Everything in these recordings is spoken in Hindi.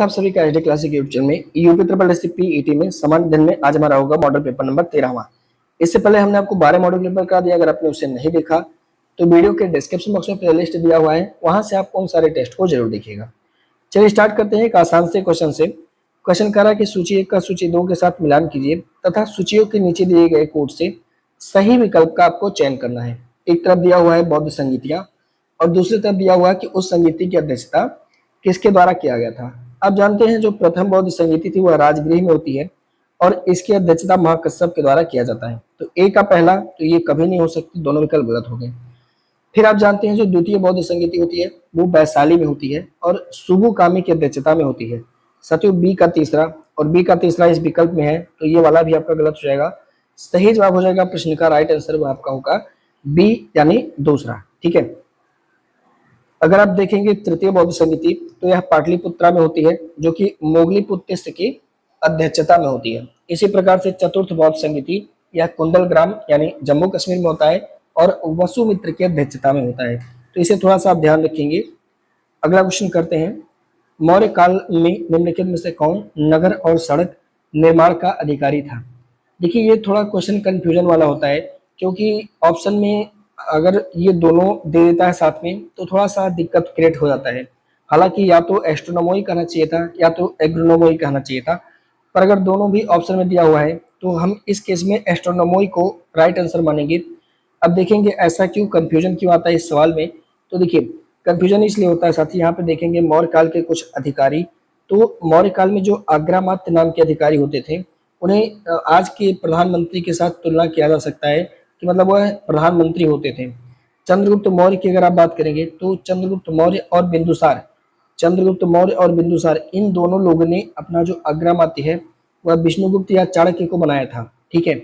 आप सभी का एचडी क्लासिक यूट्यूब चैनल में यूपी ट्रिपल एससी पीईटी में सामान्य अध्ययन में आज हमारा होगा मॉडल पेपर नंबर 13वां। इससे पहले हमने आपको 12 मॉडल पेपर करा दिया। अगर आपने उसे नहीं देखा तो वीडियो के डिस्क्रिप्शन बॉक्स में प्लेलिस्ट दिया हुआ है, वहां से आप उन सारे टेस्ट को जरूर देखिएगा। चलिए स्टार्ट करते हैं एक आसान से क्वेश्चन से। क्वेश्चन कह रहा है कि सूची 1 का सूची 2 के साथ मिलान कीजिए तथा सूचियों के नीचे दिए गए कोड से सही विकल्प का आपको चयन करना है। एक तरफ दिया हुआ है बौद्ध संगीतियां और दूसरी तरफ दिया हुआ है कि उस संगीति की अध्यक्षता किसके द्वारा किया गया था। आप जानते हैं जो प्रथम बौद्ध संगीति थी वह राजगृह में होती है और इसकी अध्यक्षता महाकश्यप के द्वारा किया जाता है। तो ए का पहला तो ये कभी नहीं हो सकती, दोनों विकल्प गलत हो गए। फिर आप जानते हैं जो द्वितीय बौद्ध संगीति होती है वो वैशाली में होती है और सुबु कामी की अध्यक्षता में होती है। साथियों बी का तीसरा और बी का तीसरा इस विकल्प में है तो ये वाला भी आपका गलत हो जाएगा। सही जवाब हो जाएगा प्रश्न का राइट आंसर वो आपका होगा बी यानी दूसरा। ठीक है। अगर आप देखेंगे तृतीय बौद्ध संगीति तो यह पाटलिपुत्रा में होती है जो कि मोगलीपुत्र की अध्यक्षता में होती है। इसी प्रकार से चतुर्थ बौद्ध संगीति यह कुंडलग्राम यानी जम्मू कश्मीर में होता है और वसुमित्र की अध्यक्षता में होता है। तो इसे थोड़ा सा आप ध्यान रखेंगे। अगला क्वेश्चन करते हैं। मौर्य काल में निम्नलिखित में से कौन नगर और सड़क निर्माण का अधिकारी था। देखिए ये थोड़ा क्वेश्चन कंफ्यूजन वाला होता है क्योंकि ऑप्शन में अगर ये दोनों दे देता है साथ में तो थोड़ा सा दिक्कत क्रिएट हो जाता है। हालांकि या तो एस्ट्रोनोमोई कहना चाहिए था या तो एग्रोनोमोई कहना चाहिए था, पर अगर दोनों भी ऑप्शन में दिया हुआ है तो हम इस केस में एस्ट्रोनोमोई को राइट आंसर मानेंगे। अब देखेंगे ऐसा क्यों कंफ्यूजन क्यों आता है इस सवाल में। तो देखिए कंफ्यूजन इसलिए होता है साथी, यहाँ पे देखेंगे मौर्य काल के कुछ अधिकारी, तो मौर्य काल में जो अग्रामात्य नाम के अधिकारी होते थे उन्हें आज के प्रधानमंत्री के साथ तुलना किया जा सकता है कि मतलब वह प्रधानमंत्री होते थे। चंद्रगुप्त मौर्य की अगर आप बात करेंगे तो चंद्रगुप्त मौर्य और बिंदुसार, चंद्रगुप्त मौर्य और बिंदुसार इन दोनों लोगों ने अपना जो अग्रामात्य है वह विष्णुगुप्त या चाणक्य को बनाया था। ठीक है,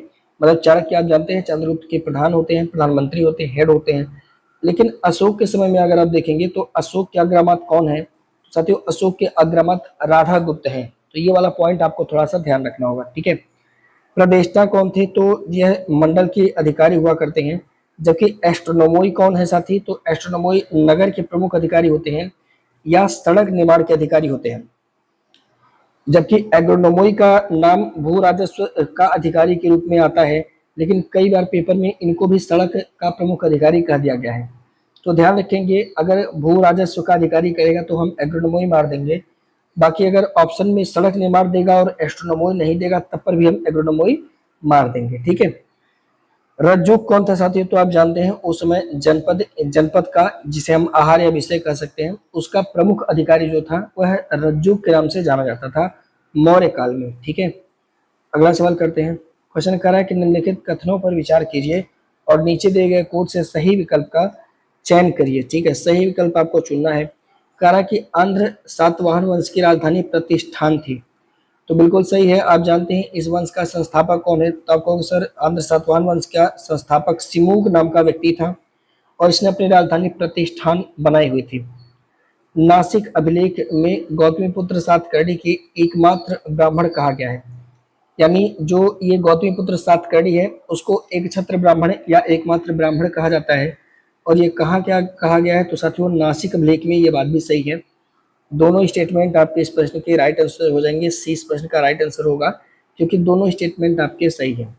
मतलब चाणक्य आप जानते हैं चंद्रगुप्त के प्रधान होते हैं, प्रधानमंत्री होते हैं, हेड होते हैं। लेकिन अशोक के समय में अगर आप देखेंगे तो अशोक के अग्रामात्य कौन है। साथियों अशोक के अग्रामात्य राधा गुप्त हैं। तो ये वाला पॉइंट आपको थोड़ा सा ध्यान रखना होगा। ठीक है। प्रदेष्टा कौन थे तो यह मंडल के अधिकारी हुआ करते हैं। जबकि एस्ट्रोनोमोई कौन है साथी, तो एस्ट्रोनोमोई नगर के प्रमुख अधिकारी होते हैं या सड़क निर्माण के अधिकारी होते हैं। जबकि एग्रोनोमोई का नाम भू राजस्व का अधिकारी के रूप में आता है, लेकिन कई बार पेपर में इनको भी सड़क का प्रमुख अधिकारी कह दिया गया है। तो ध्यान रखेंगे अगर भू राजस्व का अधिकारी करेगा तो हम एग्रोनोमोई मार देंगे, बाकी अगर ऑप्शन में सड़क निर्माण देगा और एस्ट्रोनोमोई नहीं देगा तब पर भी हम एग्रोनोमोई मार देंगे। ठीक है। रज्जुक कौन था साथियों, तो आप जानते हैं उस समय जनपद का जिसे हम आहार या विषय कह सकते हैं उसका प्रमुख अधिकारी जो था वह रज्जुक के नाम से जाना जाता था मौर्य काल में। ठीक है। अगला सवाल करते हैं। क्वेश्चन कर रहा है कि निम्नलिखित कथनों पर विचार कीजिए और नीचे दिए गए कोड से सही विकल्प का चयन करिए। ठीक है, सही विकल्प आपको चुनना है। कह रहा है कि आंध्र सातवाहन वंश की राजधानी प्रतिष्ठान थी। तो बिल्कुल सही है। आप जानते हैं इस वंश का संस्थापक कौन है, तो आपको सर आंध्र सातवाहन वंश का संस्थापक सिमुग नाम का व्यक्ति था और इसने अपनी राजधानी प्रतिष्ठान बनाई हुई थी। नासिक अभिलेख में गौतमीपुत्र सातकर्णी की एकमात्र ब्राह्मण कहा गया है, यानी जो ये गौतमीपुत्र सातकर्णी है उसको एक छत्र ब्राह्मण या एकमात्र ब्राह्मण कहा जाता है। और ये कहाँ क्या कहा गया है, तो साथियों नासिक अभिलेख में, ये बात भी सही है। दोनों स्टेटमेंट आपके इस प्रश्न के राइट आंसर हो जाएंगे। सी इस प्रश्न का राइट आंसर होगा क्योंकि दोनों स्टेटमेंट आपके सही हैं।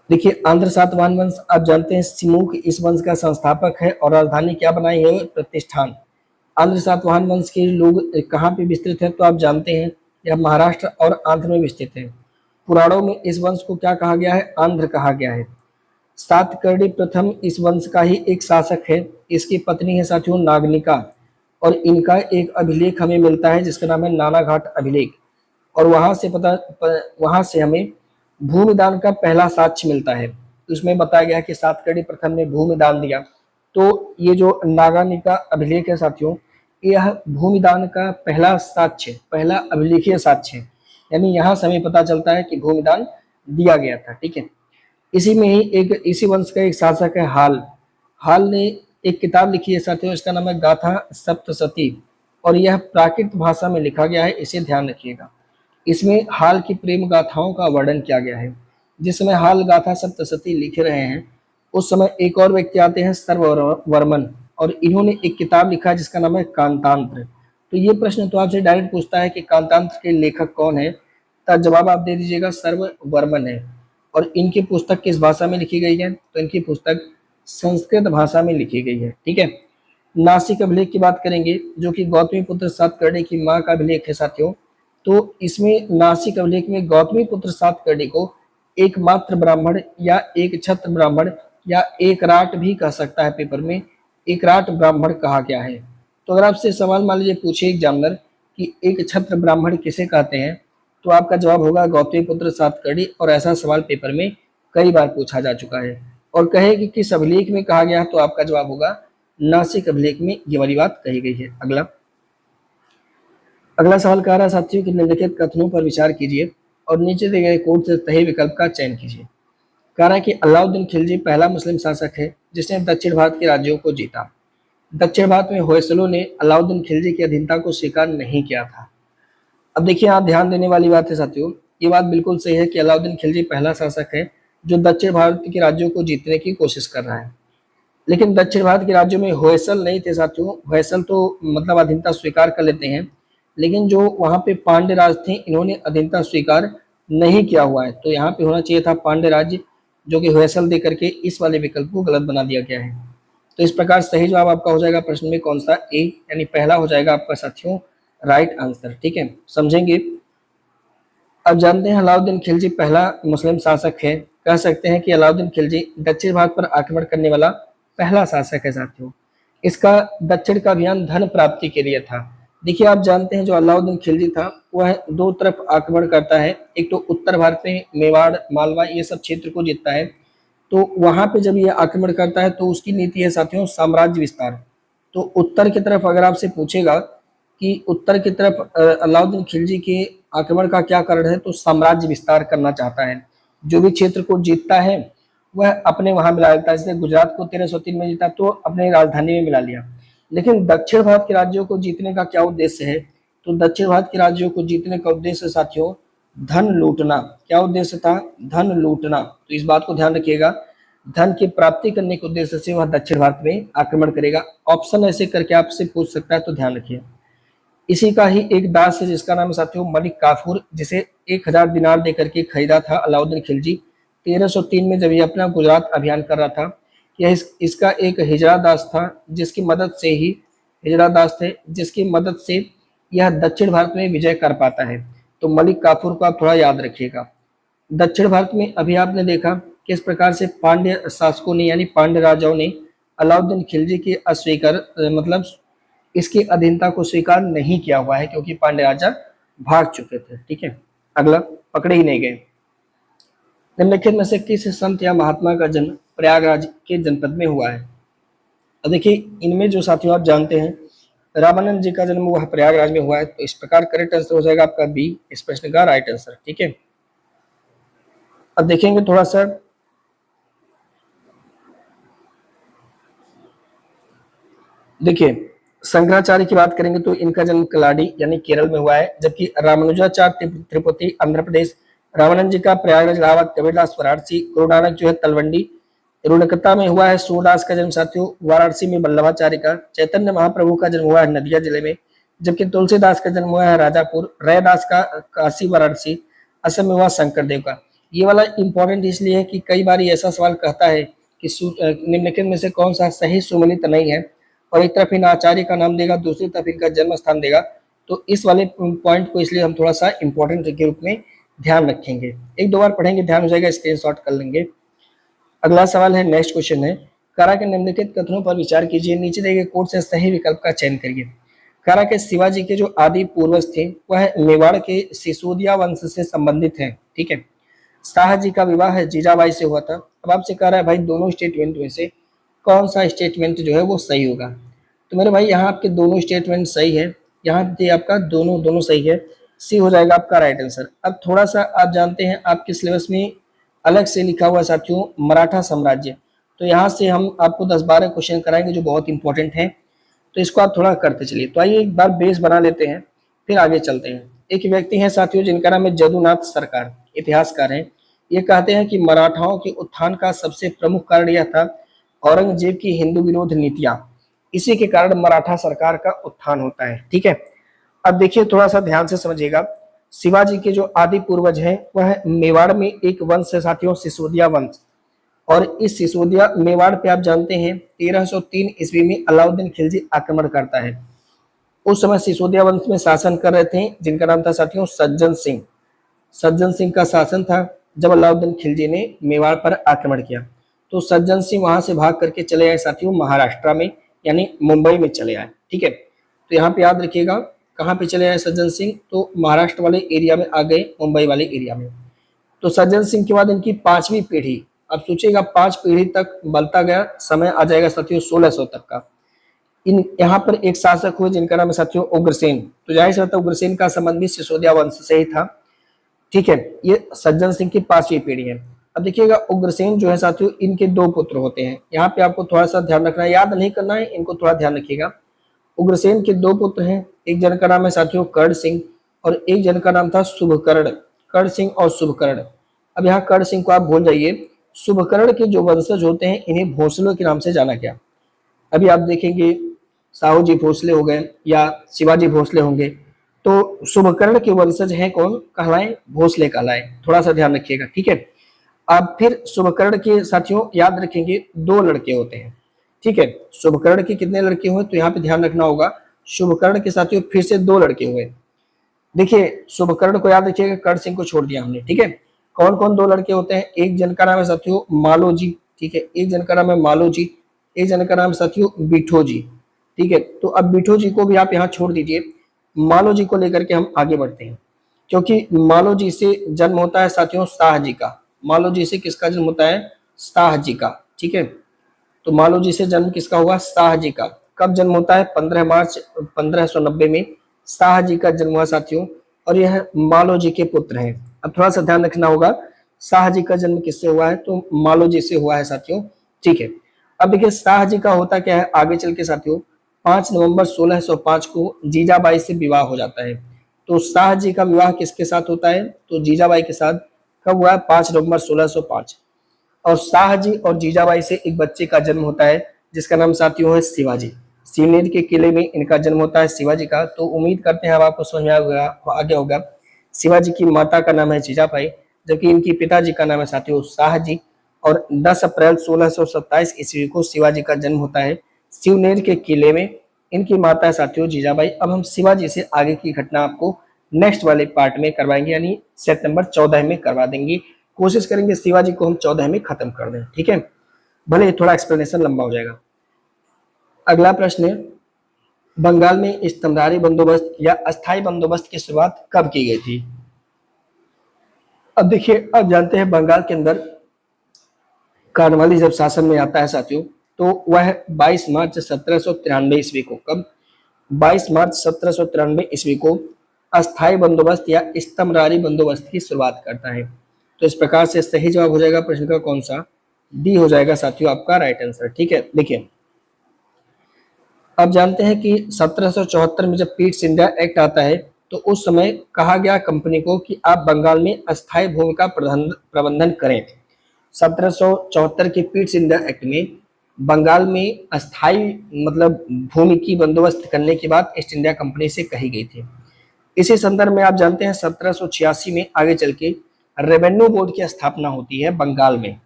देखिए आंध्र सातवाहन वंश आप जानते हैं सिमुक इस वंश का संस्थापक है और राजधानी क्या बनाई है, प्रतिष्ठान। आंध्र सातवाहन वंश के लोग कहाँ पे विस्तृत है, तो आप जानते हैं यह महाराष्ट्र और आंध्र में विस्तृत है। पुराणों में इस वंश को क्या कहा गया है, आंध्र कहा गया है। सातकर्णी प्रथम इस वंश का ही एक शासक है। इसकी पत्नी है साथियों नागनिका और इनका एक अभिलेख हमें मिलता है जिसका नाम है नानाघाट अभिलेख। और वहां से हमें भूमिदान का पहला साक्ष्य मिलता है। उसमें बताया गया है कि सातकर्णी प्रथम ने भूमिदान दिया। तो ये जो नागानिका अभिलेख है साथियों, यह भूमिदान का पहला साक्ष्य, पहला अभिलेखीय साक्ष्य है, यानी यहाँ से हमें पता चलता है कि भूमिदान दिया गया था। ठीक है। इसी में ही इसी वंश का एक शासक है हाल ने एक किताब लिखी है साथियों, इसका नाम है गाथा सप्तशती और यह प्राकृत भाषा में लिखा गया है, इसे ध्यान रखिएगा। इसमें हाल की प्रेम गाथाओं का वर्णन किया गया है। जिस समय हाल गाथा सप्तशती लिख रहे हैं उस समय एक और व्यक्ति आते हैं सर्ववर्मन और इन्होंने एक किताब लिखा जिसका नाम है कांतांत्र। तो ये प्रश्न तो आपसे डायरेक्ट पूछता है कि कांतांत्र के लेखक कौन है, तब जवाब आप दे दीजिएगा सर्ववर्मन है। और इनकी पुस्तक किस भाषा में लिखी गई है, तो इनकी पुस्तक संस्कृत भाषा में लिखी गई है। ठीक है। नासिक अभिलेख की बात करेंगे, जो कि गौतमीपुत्र सातकर्णी की मां का अभिलेख है साथियों। तो इसमें नासिक अभिलेख में गौतमीपुत्र सातकर्णी को एकमात्र ब्राह्मण या एक छत्र ब्राह्मण या एक राट भी कह सकता है, पेपर में एक राट ब्राह्मण कहा गया है। तो अगर आपसे सवाल मान लीजिए पूछे एग्जामिनर कि एक छत्र ब्राह्मण किसे कहते हैं, तो आपका जवाब होगा गौतमीपुत्र सातकर्णी। और ऐसा सवाल पेपर में कई बार पूछा जा चुका है। और कहे कि किस अभिलेख में कहा गया, तो आपका जवाब होगा नासिक अभिलेख में ये वाली बात कही गई है। अगला सवाल कह रहा है साथियों कि निम्नलिखित कथनों पर विचार कीजिए और नीचे दिए गए कोड से सही विकल्प का चयन कीजिए। कह रहा है कि अलाउद्दीन खिलजी पहला मुस्लिम शासक है जिसने दक्षिण भारत के राज्यों को जीता। दक्षिण भारत में होयसलों ने अलाउद्दीन खिलजी की अधीनता को स्वीकार नहीं किया था। अब देखिए, यहाँ ध्यान देने वाली बात है साथियों, ये बात बिल्कुल सही है कि अलाउद्दीन खिलजी पहला शासक है जो दक्षिण भारत के राज्यों को जीतने की कोशिश कर रहा है। लेकिन दक्षिण भारत के राज्यों में होयसल नहीं थे साथियों। होयसल तो मतलब अधीनता स्वीकार कर लेते हैं, लेकिन जो वहां पे पांड्य राज थे इन्होंने अधीनता स्वीकार नहीं किया हुआ है। तो यहाँ पे होना चाहिए था पांड्य राज्य, जो कि होयसल दे करके इस वाले विकल्प को गलत बना दिया गया है। तो इस प्रकार सही जवाब आपका हो जाएगा प्रश्न में कौन सा, ए, यानी पहला हो जाएगा आपका साथियों राइट आंसर। ठीक है, समझेंगे। अब जानते हैं अलाउद्दीन खिलजी पहला मुस्लिम शासक है। कह सकते हैं कि अलाउद्दीन खिलजी दक्षिण भारत पर आक्रमण करने वाला पहला शासक है साथियों। इसका दक्षिण का अभियान धन प्राप्ति के लिए था। देखिए, आप जानते हैं जो अलाउद्दीन खिलजी था वह दो तरफ आक्रमण करता है। एक तो उत्तर भारत में मेवाड़, मालवा ये सब क्षेत्र को जीतता है। तो वहां पे जब ये आक्रमण करता है तो उसकी नीति है साथियों साम्राज्य विस्तार। तो उत्तर की तरफ अगर आपसे पूछेगा कि उत्तर की तरफ अलाउद्दीन खिलजी के आक्रमण का क्या कारण है, तो साम्राज्य विस्तार करना चाहता है। जो भी क्षेत्र को जीतता है वह अपने वहां मिला लेता है। जैसे गुजरात को 1303 में जीता तो अपने राजधानी में मिला लिया। लेकिन दक्षिण भारत के राज्यों को जीतने का क्या उद्देश्य है, तो दक्षिण भारत के राज्यों को जीतने का उद्देश्य साथियों धन लूटना। क्या उद्देश्य था, धन लूटना। तो इस बात को ध्यान रखिएगा, धन की प्राप्ति करने के उद्देश्य से वह दक्षिण भारत में आक्रमण करेगा। ऑप्शन ऐसे करके आपसे पूछ सकता है, तो ध्यान रखिए। इसी का ही एक दास है जिसका नाम साथियों मलिक काफूर, जिसे 1000 दिनार देकर के खरीदा था अलाउद्दीन खिलजी 1303 में जब ये अपना गुजरात अभियान कर रहा था। यह इसका एक हिजड़ा दास था जिसकी मदद से ही हिजड़ा दास थे जिसकी मदद से यह दक्षिण भारत में विजय कर पाता है। तो मलिक काफूर को आप थोड़ा याद रखिएगा। दक्षिण भारत में अभी आपने देखा किस प्रकार से पांड्य शासकों ने यानी पांड्य राजाओं ने अलाउद्दीन खिलजी के अस्वीकार मतलब इसकी अधीनता को स्वीकार नहीं किया हुआ है, क्योंकि पांड्य राजा भाग चुके थे। ठीक है, अगला पकड़े ही नहीं गए। निम्नलिखित में से किस संत या महात्मा का जन्म प्रयागराज के जनपद में हुआ है। अब देखिए, इनमें जो साथियों आप जानते हैं रामानंद जी का जन्म वह प्रयागराज में हुआ है। तो इस प्रकार करेक्ट आंसर हो जाएगा आपका बी, इस प्रश्न का राइट आंसर। ठीक है, अब देखेंगे थोड़ा सा देखिए शंकराचार्य की बात करेंगे तो इनका जन्म कलाडी यानी केरल में हुआ है, जबकि रामानुजाचार्य त्रिपुटी आंध्र प्रदेश, रामानंद जी का प्रयागराज इलाहाबाद, कबीरदास वाराणसी, गुरु नानक जो है तलवंडी रुणकता में हुआ है। सूरदास का जन्म साथियों वाराणसी में, वल्लभाचार्य का, चैतन्य महाप्रभु का जन्म हुआ है नदिया जिले में, जबकि तुलसीदास का जन्म हुआ है राजापुर, रैदास का काशी वाराणसी, असम में हुआ शंकर देव का। ये वाला इंपॉर्टेंट इसलिए है कि कई बार ऐसा सवाल कहता है कि निम्नलिखित में से कौन सा सही सुमेलित नहीं है, और एक तरफ इन आचार्य का नाम देगा, दूसरी तरफ इनका जन्म स्थान देगा। तो इस वाले पॉइंट को इसलिए हम थोड़ा सा इंपॉर्टेंट के रूप में ध्यान रखेंगे। एक दो बार पढ़ेंगे, ध्यान हो जाएगा, स्क्रीनशॉट कर लेंगे। अगला सवाल है, नेक्स्ट क्वेश्चन है, कारा के निम्नलिखित कथनों पर विचार कीजिए, नीचे दिए गए कोड से सही विकल्प का चयन करिए। कारा के शिवाजी के जो आदि पूर्वज थे वह मेवाड़ के सिसोदिया वंश से संबंधित है। ठीक है, शाह जी का विवाह जीजाबाई से हुआ था। अब आपसे कह रहा है भाई दोनों स्टेटमेंट में से कौन सा स्टेटमेंट जो है वो सही होगा। तो मेरे भाई यहाँ आपके दोनों स्टेटमेंट सही है, यहाँ पे आपका दोनों सही है, सी हो जाएगा आपका राइट आंसर। अब थोड़ा सा आप जानते हैं आपके सिलेबस में अलग से लिखा हुआ साथियों मराठा साम्राज्य, तो यहाँ से हम आपको 10-12 क्वेश्चन कराएंगे जो बहुत इंपॉर्टेंट हैं, तो इसको आप थोड़ा करते चलिए। तो आइए एक बार बेस बना लेते हैं, फिर आगे चलते हैं। एक व्यक्ति है साथियों जिनका नाम है जदुनाथ सरकार, इतिहासकार हैं। ये कहते हैं कि मराठाओं के उत्थान का सबसे प्रमुख कारण यह था औरंगजेब की हिंदू विरोध नीतियां, इसी के कारण मराठा सरकार का उत्थान होता है। ठीक है, अब देखिए थोड़ा सा ध्यान से समझिएगा, शिवाजी के जो आदि पूर्वज हैं वह मेवाड़ में एक वंश है साथियों, सिसोदिया वंश। और इस सिसोदिया मेवाड़ पे आप जानते हैं 1303 ईस्वी में अलाउद्दीन खिलजी आक्रमण करता है। उस समय सिसोदिया वंश में शासन कर रहे थे जिनका नाम था साथियों सज्जन सिंह। सज्जन सिंह का शासन था जब अलाउद्दीन खिलजी ने मेवाड़ पर आक्रमण किया। तो सज्जन सिंह वहां से भाग करके चले आए साथियों महाराष्ट्र में, यानी मुंबई में चले आए। ठीक है, तो यहाँ पे याद रखिएगा कहाँ पे चले आए सज्जन सिंह, तो महाराष्ट्र वाले एरिया में आ गए, मुंबई वाले एरिया में। तो सज्जन सिंह के बाद इनकी पांचवी पीढ़ी, अब सोचिएगा 5 पीढ़ी तक बढ़ता गया, समय आ जाएगा साथियों 1600 तक का। इन यहाँ पर एक शासक हुए जिनका नाम है साथियों उग्रसेन। तो जाहिर सी बात है उग्रसेन का संबंध भी सिसोदिया वंश से ही था। ठीक है, ये सज्जन सिंह की 5वीं पीढ़ी है। अब देखिएगा उग्रसेन जो है साथियों, इनके 2 पुत्र होते हैं। यहाँ पे आपको थोड़ा सा ध्यान रखना है, याद नहीं करना है, इनको थोड़ा ध्यान रखिएगा। उग्रसेन के 2 पुत्र हैं, एक जन का नाम है साथियों कर्ण सिंह और एक जन का नाम था शुभकर्ण। कर्ण सिंह और शुभकर्ण। अब यहाँ कर्ण सिंह को आप भूल जाइए, शुभकर्ण के जो वंशज होते हैं इन्हें भोसलों के नाम से जाना गया। अभी आप देखेंगे साहू जी भोसले हो गए या शिवाजी भोसले होंगे, तो शुभकर्ण के वंशज हैं कौन, कहलाए भोसले कहलाए। थोड़ा सा ध्यान रखिएगा। ठीक है, अब फिर शुभकर्ण के साथियों याद रखेंगे 2 लड़के होते हैं। ठीक है, शुभकर्ण के कितने लड़के हुए, तो यहाँ पे ध्यान रखना होगा शुभकर्ण के साथियों फिर से 2 लड़के हुए। देखिए शुभकर्ण को याद रखिएगा, कर्ण सिंह को छोड़ दिया हमने। ठीक है, कौन कौन 2 लड़के होते हैं, एक जन का नाम है साथियों मालो जी। ठीक है, एक जन का नाम है मालो जी, एक जन का नाम साथियों बिठो जी। ठीक है, तो अब बिठो जी को भी आप यहाँ छोड़ दीजिए, मालो जी को लेकर के हम आगे बढ़ते हैं, क्योंकि मालो जी से जन्म होता है साथियों शाह जी का। मालो जी से किसका जन्म होता है, शाह जी का। ठीक है, तो मालो जी से जन्म किसका हुआ, शाह जी का। कब जन्म होता है, 15 मार्च 1590 में शाह जी का जन्म हुआ साथियों, और यह मालो जी के पुत्र हैं। अब थोड़ा सा ध्यान रखना होगा, शाह जी का जन्म किससे हुआ है, तो मालो जी से हुआ है साथियों। ठीक है, अब देखिए शाह जी का होता क्या है आगे चल के साथियों, 5 नवंबर 1605 को जीजाबाई से विवाह हो जाता है। तो शाह जी का विवाह किसके साथ होता है, तो जीजाबाई के साथ। कब हुआ है, 5 नवंबर 1605। और शाह जी और जीजाबाई से एक बच्चे का जन्म होता है जिसका नाम साथियों है शिवाजी। सीनेर के किले में इनका जन्म होता है शिवाजी का। तो उम्मीद करते हैं अब आपको समझ में आ गया होगा। शिवाजी की माता का नाम है जीजाबाई, जबकि इनकी पिताजी का नाम है साथियों शाह जी। और 10 अप्रैल 1627 ईस्वी को शिवाजी का जन्म होता है शिवनेर के किले में। इनकी माता है साथियों जीजाबाई। अब हम शिवाजी से आगे की घटना आपको नेक्स्ट वाले पार्ट में करवाएंगे, यानी सितंबर 14 में करवा देंगे। कोशिश करेंगे शिवाजी को हम 14 में खत्म कर दें। ठीक है, भले ही थोड़ा एक्सप्लेनेशन लंबा हो जाएगा। अगला प्रश्न है, बंगाल में स्तंभधारी बंदोबस्त या अस्थाई बंदोबस्त की शुरुआत कब की गई थी। अब देखिए, अब जानते हैं बंगाल के अंदर कार्नवाली जब शासन में आता है साथियों, तो वह 22 मार्च 1793 ईस्वी को, कब, 22 मार्च 1793 ईस्वी को अस्थाई बंदोबस्त या स्तंभधारी बंदोबस्त की शुरुआत करता है। तो इस प्रकार से सही जवाब हो जाएगा प्रश्न का कौन सा, डी हो जाएगा साथियों आपका राइट आंसर। ठीक है, देखिए अब जानते हैं कि 1774 में जब पीट्स इंडिया एक्ट आता है, तो उस समय कहा गया कंपनी को कि आप बंगाल में अस्थाई भूमि का प्रबंधन करें। 1774 के पीट्स इंडिया एक्ट में बंगाल में अस्थाई मतलब भूमि की बंदोबस्त करने की बात ईस्ट इंडिया कंपनी से कही गई थी। इसी संदर्भ में आप जानते हैं 1786 में आगे चल के रेवेन्यू बोर्ड की स्थापना होती है बंगाल में।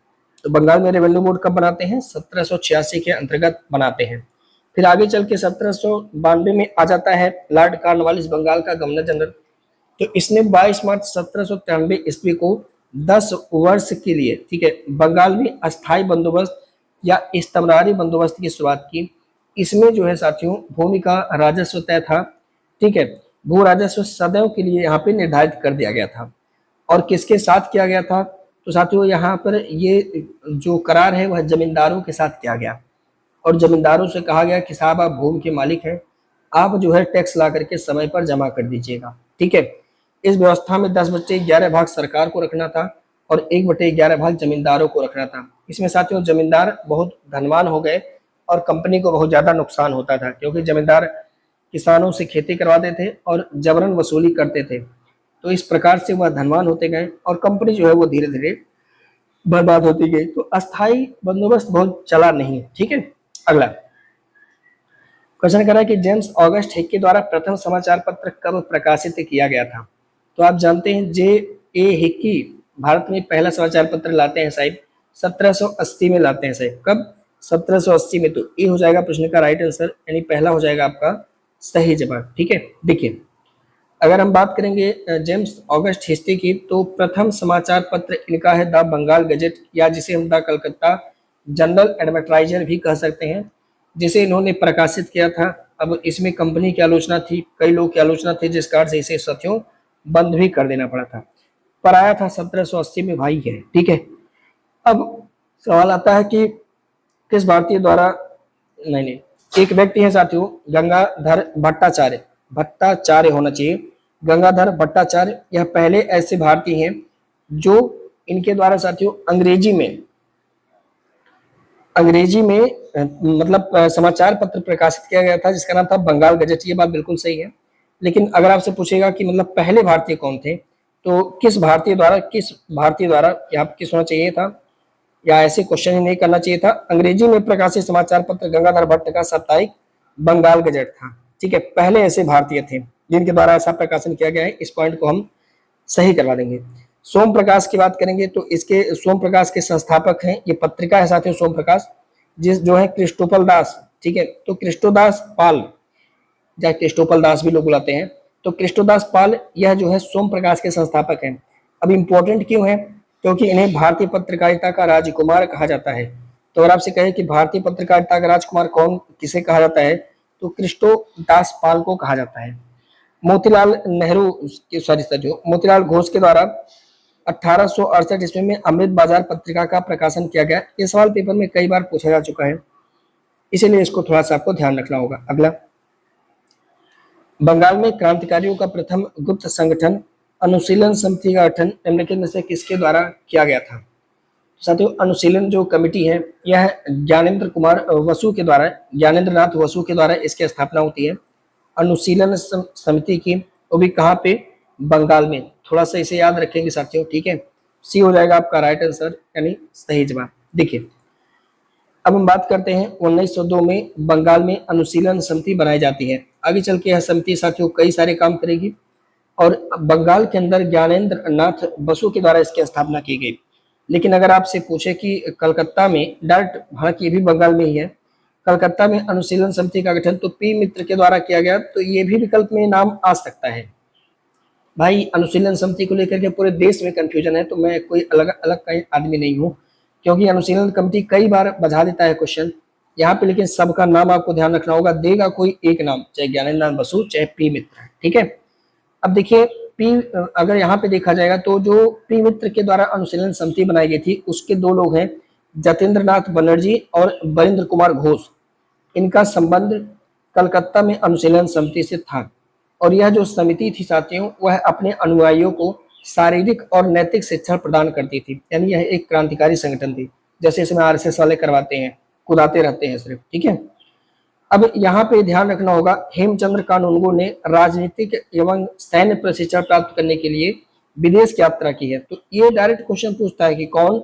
तो बंगाल में रेवेन्यू बोर्ड कब बनाते हैं, 1786 के अंतर्गत बनाते हैं। फिर आगे चल के 1792 में आ जाता है लॉर्ड कॉर्नवालिस बंगाल का गवर्नर जनरल। तो इसने 22 मार्च 1793 ईस्वी को 10 वर्ष के लिए, ठीक है, बंगाल में अस्थाई बंदोबस्त या स्तंभधारी बंदोबस्त की शुरुआत की। इसमें जो है साथियों भूमि का राजस्व तय था। ठीक है, भू राजस्व सदैव के लिए यहाँ पे निर्धारित कर दिया गया था। और किसके साथ किया गया था, तो साथियों यहाँ पर ये जो करार है वह जमींदारों के साथ किया गया। और जमींदारों से कहा गया कि साहब आप भूमि के मालिक हैं, आप जो है टैक्स ला करके समय पर जमा कर दीजिएगा। ठीक है, इस व्यवस्था में 10/11 भाग सरकार को रखना था और 1/11 भाग जमींदारों को रखना था। इसमें साथियों जमींदार बहुत धनवान हो गए और कंपनी को बहुत ज्यादा नुकसान होता था, क्योंकि जमींदार किसानों से खेती करवाते थे और जबरन वसूली करते थे। तो इस प्रकार से वह धनवान होते गए और कंपनी जो है वो धीरे धीरे बर्बाद होती गई। तो अस्थाई बंदोबस्त बहुत चला नहीं। ठीक है, अगला क्वेश्चन कर रहा है कि जेम्स ऑगस्ट हिक के द्वारा प्रथम समाचार पत्र कब प्रकाशित किया गया था। तो आप जानते हैं जे ए हिक्की भारत में पहला समाचार पत्र लाते हैं साहिब 1780 में लाते हैं साहिब। कब? 1780 में। तो ए हो जाएगा प्रश्न का राइट आंसर, यानी पहला हो जाएगा आपका सही जवाब। ठीक है, देखिए अगर हम बात करेंगे जेम्स ऑगस्ट हिस्ट्री की, तो प्रथम समाचार पत्र इनका है द बंगाल गजेट, या जिसे हम द कलकत्ता जनरल एडवर्टाइजर भी कह सकते हैं, जिसे इन्होंने प्रकाशित किया था। अब इसमें कंपनी की आलोचना थी, कई लोग की आलोचना थी, जिस कारण से इसे साथियों बंद भी कर देना पड़ा था। पर आया था 1780 में भाई है। ठीक है, अब सवाल आता है कि किस भारतीय द्वारा, नहीं नहीं, एक व्यक्ति है साथियों गंगाधर भट्टाचार्य, भट्टाचार्य होना चाहिए, गंगाधर भट्टाचार्य, यह पहले ऐसे भारतीय हैं जो इनके द्वारा साथियों अंग्रेजी में मतलब समाचार पत्र प्रकाशित किया गया था, जिसका नाम था बंगाल गजेट। ये बात बिल्कुल सही है, लेकिन अगर आपसे पूछेगा कि मतलब पहले भारतीय कौन थे, तो किस भारतीय द्वारा यहाँ किस होना चाहिए था, या ऐसे क्वेश्चन ही नहीं करना चाहिए था। अंग्रेजी में प्रकाशित समाचार पत्र गंगाधर भट्ट का साप्ताहिक बंगाल गजेट था। ठीक है, पहले ऐसे भारतीय थे जिनके द्वारा ऐसा प्रकाशन किया गया है। इस पॉइंट को हम सही करवा देंगे। सोम प्रकाश की बात करेंगे तो इसके सोम प्रकाश के संस्थापक हैं, ये पत्रिका है साथियों सोम प्रकाश, जिस जो है क्रिस्टोफल दास। ठीक है, तो क्रिस्टोदास पाल, या क्रिस्टोफल दास भी लोग बुलाते हैं, तो क्रिस्टोदास पाल यह जो है सोम प्रकाश के संस्थापक हैं। अब इम्पोर्टेंट क्यों है? क्योंकि इन्हें भारतीय पत्रकारिता का राजकुमार कहा जाता है। तो अगर आपसे कहे कि भारतीय पत्रकारिता का राजकुमार कौन किसे कहा जाता है, तो क्रिस्टोदास पाल को कहा जाता है। मोतीलाल नेहरू मोतीलाल घोष के द्वारा 1868 ईस्वी में अमृत बाजार पत्रिका का प्रकाशन किया गया। ये सवाल पेपर में कई बार पूछा जा चुका है, इसीलिए इसको थोड़ा सा आपको ध्यान रखना होगा। अगला, बंगाल में क्रांतिकारियों का प्रथम गुप्त संगठन अनुशीलन समिति का गठन निम्नलिखित में से किसके द्वारा किया गया था? साथियों, अनुशीलन जो कमेटी है यह ज्ञानेंद्र कुमार वसु के द्वारा, ज्ञानेंद्र नाथ वसु के द्वारा इसकी स्थापना होती है। अनुशीलन समिति की, वो भी कहाँ पे? बंगाल में। थोड़ा सा इसे याद रखेंगे साथियों। ठीक है, सी हो जाएगा आपका राइट आंसर, यानी सही जवाब। देखिए अब हम बात करते हैं 1902 में बंगाल में अनुशीलन समिति बनाई जाती है। आगे चल के यह समिति साथियों कई सारे काम करेगी, और बंगाल के अंदर ज्ञानेंद्र नाथ बसु के द्वारा इसकी स्थापना की गई। लेकिन अगर आपसे पूछे कि कलकत्ता में, डायरेक्ट हालांकि ये भी बंगाल में ही है, कलकत्ता में अनुशीलन समिति का गठन तो पी मित्र के द्वारा किया गया, तो ये भी विकल्प में नाम आ सकता है। भाई अनुशीलन समिति को लेकर के पूरे देश में कंफ्यूजन है, तो मैं कोई अलग अलग का आदमी नहीं हूँ, क्योंकि अनुशीलन कमेटी कई बार बजा देता है क्वेश्चन यहाँ पे, लेकिन सबका नाम आपको ध्यान रखना होगा। देगा कोई एक नाम, चाहे ज्ञानेंद्र नाथ बसु चाहे पी मित्र। ठीक है, अब देखिए पी, अगर यहाँ पे देखा जाएगा तो जो पी मित्र के द्वारा अनुशीलन समिति बनाई गई थी उसके दो लोग हैं, जतेंद्र नाथ बनर्जी और वरिंद्र कुमार घोष। इनका संबंध कलकत्ता में अनुशीलन समिति से था, और यह जो समिति थी साथियों वह अपने अनुयायियों को शारीरिक और नैतिक शिक्षा प्रदान करती थी। यानी यह एक क्रांतिकारी संगठन थी, जैसे इसमें आरएसएस वाले करवाते हैं, कुदाते रहते हैं सिर्फ। ठीक है, अब यहाँ पे ध्यान रखना होगा, हेमचंद्र कानूनगो ने राजनीतिक एवं सैन्य प्रशिक्षण प्राप्त करने के लिए विदेश की यात्रा की है। तो ये डायरेक्ट क्वेश्चन पूछता है कि कौन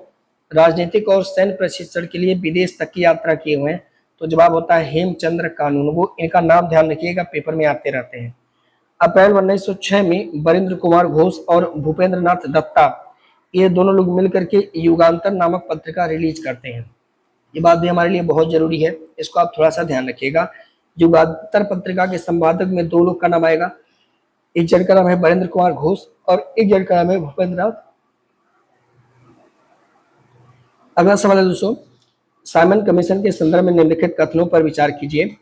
राजनीतिक और सैन्य प्रशिक्षण के लिए विदेश तक की यात्रा किए हुए हैं, तो जवाब होता है हेमचंद्र कानूनगो। इनका नाम ध्यान रखिएगा, पेपर में आते रहते हैं। अप्रैल 1906 में वरिंद्र कुमार घोष और भूपेंद्र नाथ दत्ता ये दोनों लोग मिलकर के युगांतर नामक पत्रिका रिलीज करते हैं। ये बात भी हमारे लिए बहुत जरूरी है, इसको आप थोड़ा सा ध्यान रखिएगा। युगांतर पत्रिका के संपादक में दो लोग का नाम आएगा, एक जन का नाम है वरिंद्र कुमार घोष और एक जन का नाम है भूपेंद्र नाथ। अगला सवाल है दोस्तों, साइमन कमीशन के संदर्भ में निम्नलिखित कथनों पर विचार कीजिए।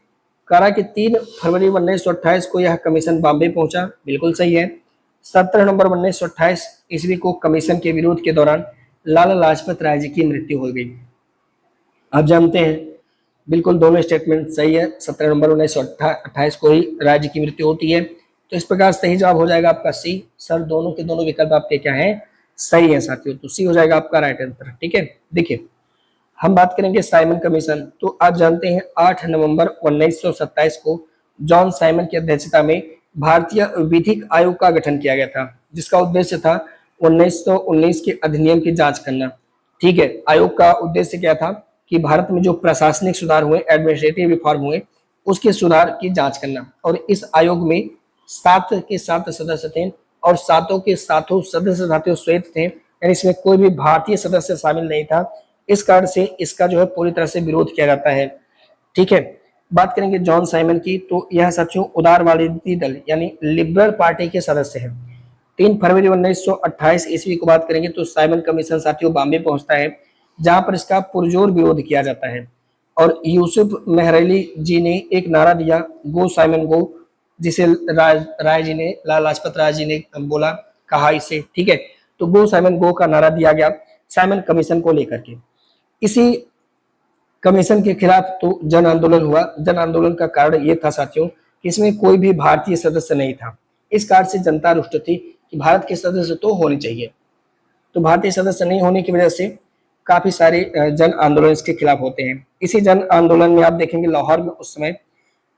कहा कि 3 फरवरी 1928 को यह कमीशन बॉम्बे पहुंचा, बिल्कुल सही है। 17 नवंबर 1928 ईस्वी को कमीशन के विरोध के दौरान लाला लाजपत राय जी की मृत्यु हो गई। आप जानते हैं बिल्कुल दोनों स्टेटमेंट सही है, 17 नवंबर 1928 को ही राय जी की मृत्यु होती है। तो इस प्रकार सही जवाब हो जाएगा आपका सी। सर दोनों के दोनों विकल्प आपके क्या है? सही है साथियों, तो सी हो जाएगा आपका राइट आंसर। ठीक है, देखिए हम बात करेंगे साइमन कमीशन। तो आप जानते हैं 8 नवंबर 1927 को जॉन साइमन की अध्यक्षता में भारतीय विधिक आयोग का गठन किया गया था, जिसका उद्देश्य था 1919 के अधिनियम की जांच करना। ठीक है, आयोग का उद्देश्य क्या था कि भारत में जो प्रशासनिक सुधार हुए, एडमिनिस्ट्रेटिव रिफॉर्म हुए, उसके सुधार की जांच करना। और इस आयोग में 7 के 7 सदस्य थे और सातों के सातों सदस्य साथियों श्वेत थे, यानी इसमें कोई भी भारतीय सदस्य शामिल नहीं था। इस कारण से इसका जो है पूरी तरह से विरोध किया जाता है। ठीक है, बात करेंगे जॉन साइमन की, तो यह साथियों उदारवादी दल यानी लिबरल पार्टी के सदस्य हैं। 3 फरवरी 1928 ईस्वी को बात करेंगे तो साइमन कमीशन साथियों बॉम्बे पहुंचता है, जहां पर इसका पुरजोर विरोध किया जाता है। और यूसुफ मेहरली जी ने एक नारा दिया, गो साइमन गो, जिसे राय जी ने, लाला लाजपत राय जी ने बोला, कहा इसे। ठीक है, तो गो साइमन गो का नारा दिया गया साइमन कमीशन को लेकर के। इसी कमीशन के खिलाफ तो जन आंदोलन हुआ। जन आंदोलन का कारण ये था साथियों कि इसमें कोई भी भारतीय सदस्य नहीं था। इस कारण से जनता रुष्ट थी कि भारत के सदस्य तो होने चाहिए, तो भारतीय सदस्य नहीं होने की वजह से काफी सारे जन आंदोलन इसके खिलाफ होते हैं। इसी जन आंदोलन में आप देखेंगे लाहौर में उस समय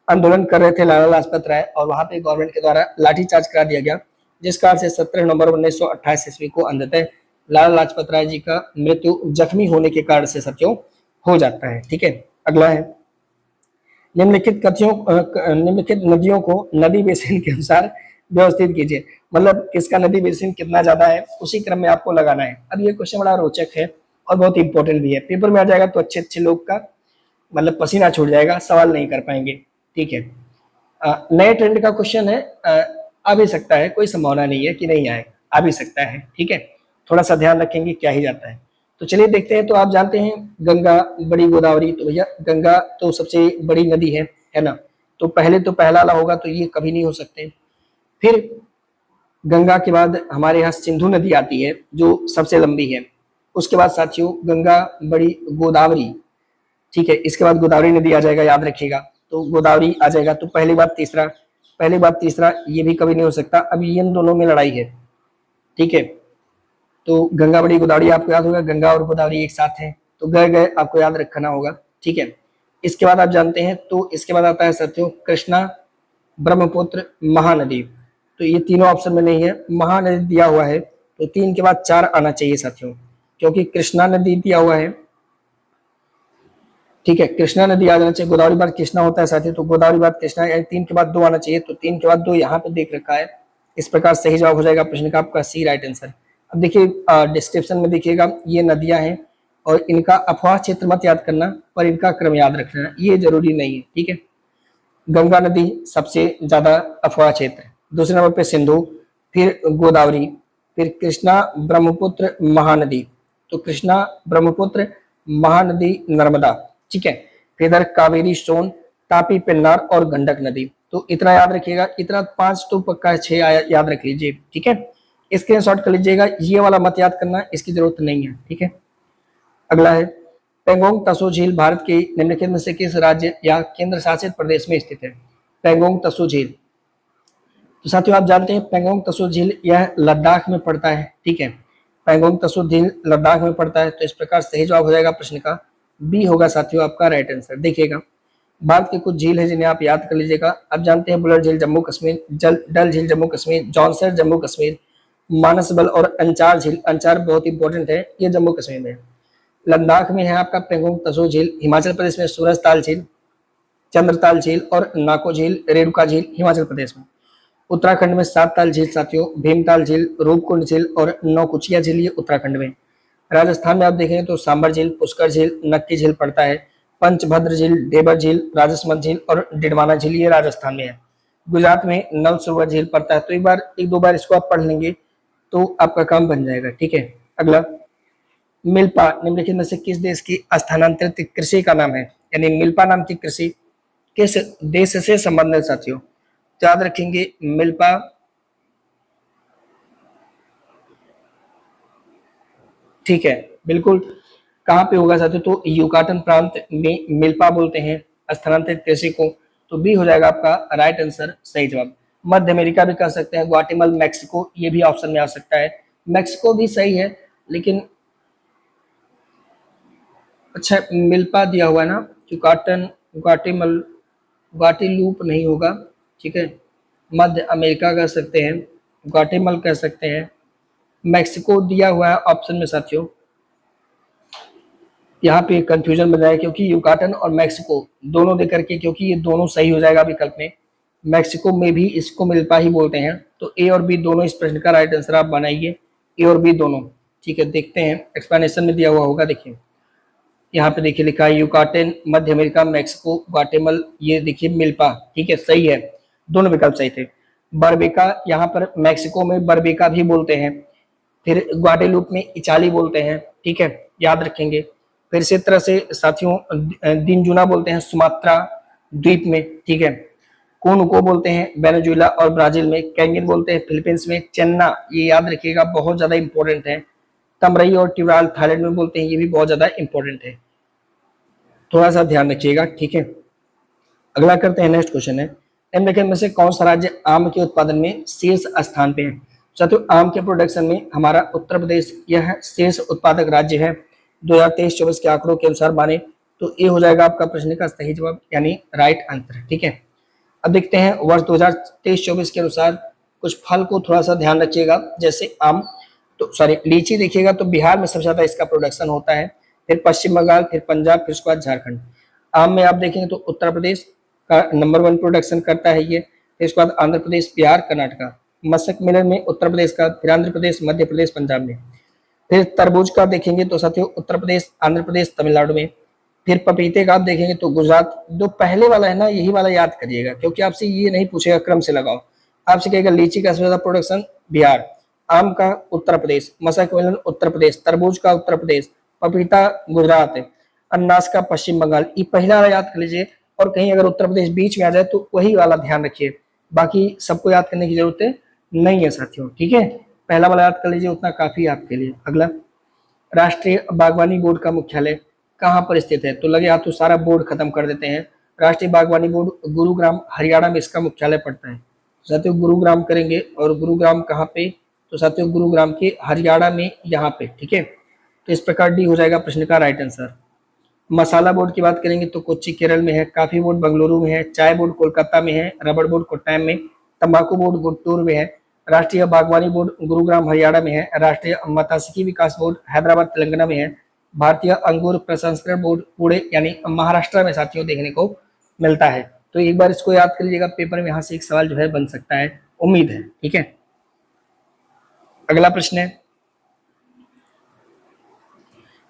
आंदोलन कर रहे थे लाला लाजपत राय, और वहां पे गवर्नमेंट के द्वारा लाठीचार्ज करा दिया गया, जिस कारण से 17 नवंबर 1928 ईस्वी को अंततः लाला लाजपत राय जी का मृत्यु जख्मी होने के कारण से साथियों हो जाता है। ठीक है, अगला है निम्नलिखित नदियों को नदी बेसिन के अनुसार व्यवस्थित कीजिए। मतलब किसका नदी बेसिन कितना ज्यादा है उसी क्रम में आपको लगाना है। अब ये क्वेश्चन बड़ा रोचक है और बहुत इंपॉर्टेंट भी है, पेपर में आ जाएगा तो अच्छे अच्छे लोग का मतलब पसीना छूट जाएगा, सवाल नहीं कर पाएंगे। ठीक है, नए ट्रेंड का क्वेश्चन है, आ भी सकता है, कोई संभावना नहीं है कि नहीं आए, आ भी सकता है। ठीक है, थोड़ा सा ध्यान रखेंगे क्या ही जाता है। तो चलिए देखते हैं। तो आप जानते हैं गंगा, बड़ी गोदावरी, तो भैया गंगा तो सबसे बड़ी नदी है ना, तो पहले तो पहला वाला होगा, तो ये कभी नहीं हो सकते। फिर गंगा के बाद हमारे यहाँ सिंधु नदी आती है जो सबसे लंबी है। उसके बाद साथियों गंगा, बड़ी, गोदावरी। ठीक है, इसके बाद गोदावरी नदी आ जाएगा, याद रखिएगा। तो गोदावरी आ जाएगा, तो पहली बात तीसरा ये भी कभी नहीं हो सकता। अभी इन दोनों में लड़ाई है। ठीक है, तो गंगा, बड़ी, गोदावरी आपको याद होगा, गंगा और गोदावरी एक साथ हैं, तो गए गए आपको याद रखना होगा। ठीक है, इसके बाद आप जानते हैं, तो इसके बाद आता है साथियों कृष्णा, ब्रह्मपुत्र, महानदी। तो ये तीनों ऑप्शन में नहीं है, महानदी दिया हुआ है, तो 3 के बाद 4 आना चाहिए साथियों, क्योंकि कृष्णा नदी दिया हुआ है। ठीक है, कृष्णा नदी आ जाना चाहिए, गोदावरी बाद कृष्णा होता है साथियों, तो गोदावरी बाद कृष्णा, यानी 3 के बाद 2 आना चाहिए, तो 3 के बाद 2 यहाँ पे देख रखा है। इस प्रकार सही जवाब हो जाएगा प्रश्न का आपका सी, राइट आंसर। अब देखिए डिस्क्रिप्शन में देखिएगा ये नदियां हैं और इनका अफवाह क्षेत्र मत याद करना, पर इनका क्रम याद रखना, ये जरूरी नहीं है। ठीक है, गंगा नदी सबसे ज्यादा अफवाह क्षेत्र है, दूसरे नंबर पे सिंधु, फिर गोदावरी, फिर कृष्णा, ब्रह्मपुत्र, महानदी। तो कृष्णा, ब्रह्मपुत्र, महानदी, नर्मदा। ठीक है, फिर इधर कावेरी, सोन, तापी, पेन्नार और गंडक नदी। तो इतना याद रखिएगा, इतना 5 तो पक्का, 6 याद रख लीजिए। ठीक है, स्क्रीनशॉट कर लीजिएगा, ये वाला मत याद करना, इसकी जरूरत नहीं है। ठीक है, अगला है पेंगोंग तसो झील भारत के निम्नलिखित में से किस राज्य या केंद्र शासित प्रदेश में स्थित है? पेंगोंग तसो झील, तो साथियों आप जानते हैं पेंगोंग तसो झील यह लद्दाख में पड़ता है। ठीक है, पेंगोंग तसो झील लद्दाख में पड़ता है, तो इस प्रकार सही जवाब हो जाएगा प्रश्न का बी होगा साथियों आपका राइट आंसर। देखिएगा भारत की कुछ झील है जिन्हें आप याद कर लीजिएगा। आप जानते हैं बुलर झील जम्मू कश्मीर, डल झील जम्मू कश्मीर, जॉनसर जम्मू कश्मीर, मानसबल और अंचार झील, अंचार बहुत इंपॉर्टेंट है, ये जम्मू कश्मीर में है। लद्दाख में है आपका पेंगोंग तसो झील, हिमाचल प्रदेश में सूरजताल झील, चंद्रताल झील और नाको झील, रेणुका झील हिमाचल प्रदेश में। उत्तराखंड में 7 ताल झील साथियों, भीमताल झील, रूपकुंड झील और नौकुचिया झील, ये उत्तराखंड में। राजस्थान में आप देखेंगे तो सांबर झील, पुष्कर झील, नक्की झील पड़ता है, पंचभद्र झील, देवर झील, राजसमंद झील और डिडवाना झील, ये राजस्थान में है। गुजरात में नल सरोवर झील पड़ता है। तो एक दो बार इसको आप पढ़ लेंगे तो आपका काम बन जाएगा। ठीक है, अगला मिल्पा निम्नलिखित में से किस देश की स्थानांतरित कृषि का नाम है? यानी मिल्पा नाम की कृषि किस देश से संबंधित साथियों? तो याद रखेंगे मिल्पा ठीक है बिल्कुल कहाँ पे होगा साथियों? तो युकाटन प्रांत में मिल्पा बोलते हैं स्थानांतरित कृषि को। तो बी हो जाएगा आपका राइट आंसर सही जवाब। मध्य अमेरिका भी कह सकते हैं, ग्वाटेमल, मैक्सिको, ये भी ऑप्शन में आ सकता है। मैक्सिको भी सही है, लेकिन अच्छा मिल्पा दिया हुआ है ना, युकाटन, ग्वाटेमल, ग्वाटेलूप नहीं होगा। ठीक है, मध्य अमेरिका कह सकते हैं, ग्वाटेमल कह सकते हैं, मैक्सिको दिया हुआ है ऑप्शन में साथियों। यहाँ पे कंफ्यूजन बन जाएगा क्योंकि युकाटन और मैक्सिको दोनों दे करके, क्योंकि ये दोनों सही हो जाएगा विकल्प में। मैक्सिको में भी इसको मिल्पा ही बोलते हैं, तो ए और बी दोनों इस प्रश्न का राइट आंसर आप बनाइए, ए और बी दोनों। ठीक है, देखते हैं एक्सप्लेनेशन में दिया हुआ होगा। देखिए यहाँ पे देखिए लिखा है युकाटेन, मध्य अमेरिका, मैक्सिको, ग्वाटेमल, ये देखिए मिल्पा। ठीक है, सही है, दोनों विकल्प सही थे। बरबेका, यहाँ पर मैक्सिको में बरबेका भी बोलते हैं, फिर ग्वाडेलूप में इचाली बोलते हैं। ठीक है, याद रखेंगे। फिर इसी तरह से साथियों दिनजुना बोलते हैं सुमात्रा द्वीप में। ठीक है, कोन को बोलते हैं वेनेजुएला और ब्राजील में, कैंगन बोलते हैं फिलीपींस में, चेन्ना ये याद रखिएगा बहुत ज्यादा इंपॉर्टेंट है, तमरई और टिवराल थाईलैंड में बोलते हैं, ये भी बहुत ज्यादा इंपॉर्टेंट है, थोड़ा सा ध्यान रखिएगा। ठीक है, अगला करते हैं, नेक्स्ट क्वेश्चन है निम्नलिखित में से कौन सा राज्य आम के उत्पादन में शीर्ष स्थान पे है। साथियों आम के प्रोडक्शन में हमारा उत्तर प्रदेश यह शीर्ष उत्पादक राज्य है 2023-24 के आंकड़ों के अनुसार माने तो ये हो जाएगा आपका प्रश्न का सही जवाब, यानी राइट आंसर। ठीक है, अब देखते हैं वर्ष 2023-24 के अनुसार कुछ फल को थोड़ा सा ध्यान रखिएगा, जैसे आम, तो सॉरी लीची देखिएगा तो बिहार में सबसे ज्यादा इसका प्रोडक्शन होता है, फिर पश्चिम बंगाल, फिर पंजाब, फिर उसके बाद झारखंड। आम में आप देखेंगे तो उत्तर प्रदेश का नंबर 1 प्रोडक्शन करता है ये, फिर उसके बाद आंध्र प्रदेश, बिहार, कर्नाटका। मशक मेलन में उत्तर प्रदेश का, फिर आंध्र प्रदेश, मध्य प्रदेश, पंजाब में। फिर तरबूज का देखेंगे तो साथियों उत्तर प्रदेश, आंध्र प्रदेश, तमिलनाडु में। फिर पपीते का आप देखेंगे तो गुजरात। जो पहले वाला है ना यही वाला याद करिएगा, क्योंकि आपसे ये नहीं पूछेगा क्रम से लगाओ, आपसे कहेगा लीची का सबसे ज्यादा प्रोडक्शन बिहार, आम का उत्तर प्रदेश, मशक मेलन उत्तर प्रदेश, तरबूज का उत्तर प्रदेश, पपीता गुजरात, अनानास का पश्चिम बंगाल। ये पहला वाला याद कर लीजिए, और कहीं अगर उत्तर प्रदेश बीच में आ जाए तो वही वाला ध्यान रखिए, बाकी सबको याद करने की जरूरत नहीं है साथियों। ठीक है, पहला वाला याद कर लीजिए, उतना काफी आपके लिए। अगला, राष्ट्रीय बागवानी बोर्ड का मुख्यालय कहाँ पर स्थित है। तो लगे हाथ तो सारा बोर्ड खत्म कर देते हैं। राष्ट्रीय बागवानी बोर्ड गुरुग्राम हरियाणा में इसका मुख्यालय पड़ता है। साथियों गुरुग्राम करेंगे, और गुरुग्राम कहाँ पे, तो साथियों गुरुग्राम के हरियाणा में यहाँ पे। ठीक है, तो इस प्रकार डी हो जाएगा प्रश्न का राइट आंसर। मसाला बोर्ड की बात करेंगे तो कोच्चि केरल में है, कॉफी बोर्ड बेंगलुरु में है, चाय बोर्ड कोलकाता में है, रबड़ बोर्ड कोट्टायम में, तंबाकू बोर्ड गुंटूर में है, राष्ट्रीय बागवानी बोर्ड गुरुग्राम हरियाणा में है, राष्ट्रीय मत्स्यिकी विकास बोर्ड हैदराबाद तेलंगाना में है, भारतीय अंगूर प्रसंस्करण बोर्ड पुणे यानी महाराष्ट्र में साथियों देखने को मिलता है। तो एक बार इसको याद कर लीजिएगा, पेपर में यहाँ से एक सवाल जो है बन सकता है, उम्मीद है। ठीक है, अगला प्रश्न है,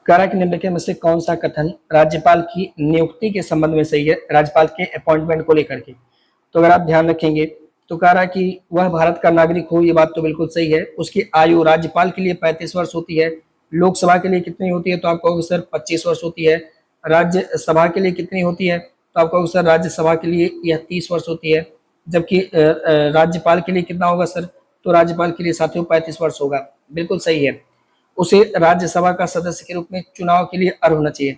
कारक निम्नलिखित में से कौन सा कथन राज्यपाल की नियुक्ति के संबंध में सही है, राज्यपाल के अपॉइंटमेंट को लेकर के। तो अगर आप ध्यान रखेंगे तो कह रहा है कि वह भारत का नागरिक हो, ये बात तो बिल्कुल सही है। उसकी आयु राज्यपाल के लिए 35 वर्ष होती है, लोकसभा के लिए कितनी होती है, तो आप कहोगे सर 25 वर्ष होती है। राज्यसभा के लिए कितनी होती है, तो आप कहोगे सर राज्यसभा के लिए यह 30 वर्ष होती है। जबकि राज्यपाल के लिए कितना होगा सर, तो राज्यपाल के लिए साथियों 35 वर्ष होगा, बिल्कुल सही है। उसे राज्यसभा का सदस्य के रूप में चुनाव के लिए अर्ह होना चाहिए,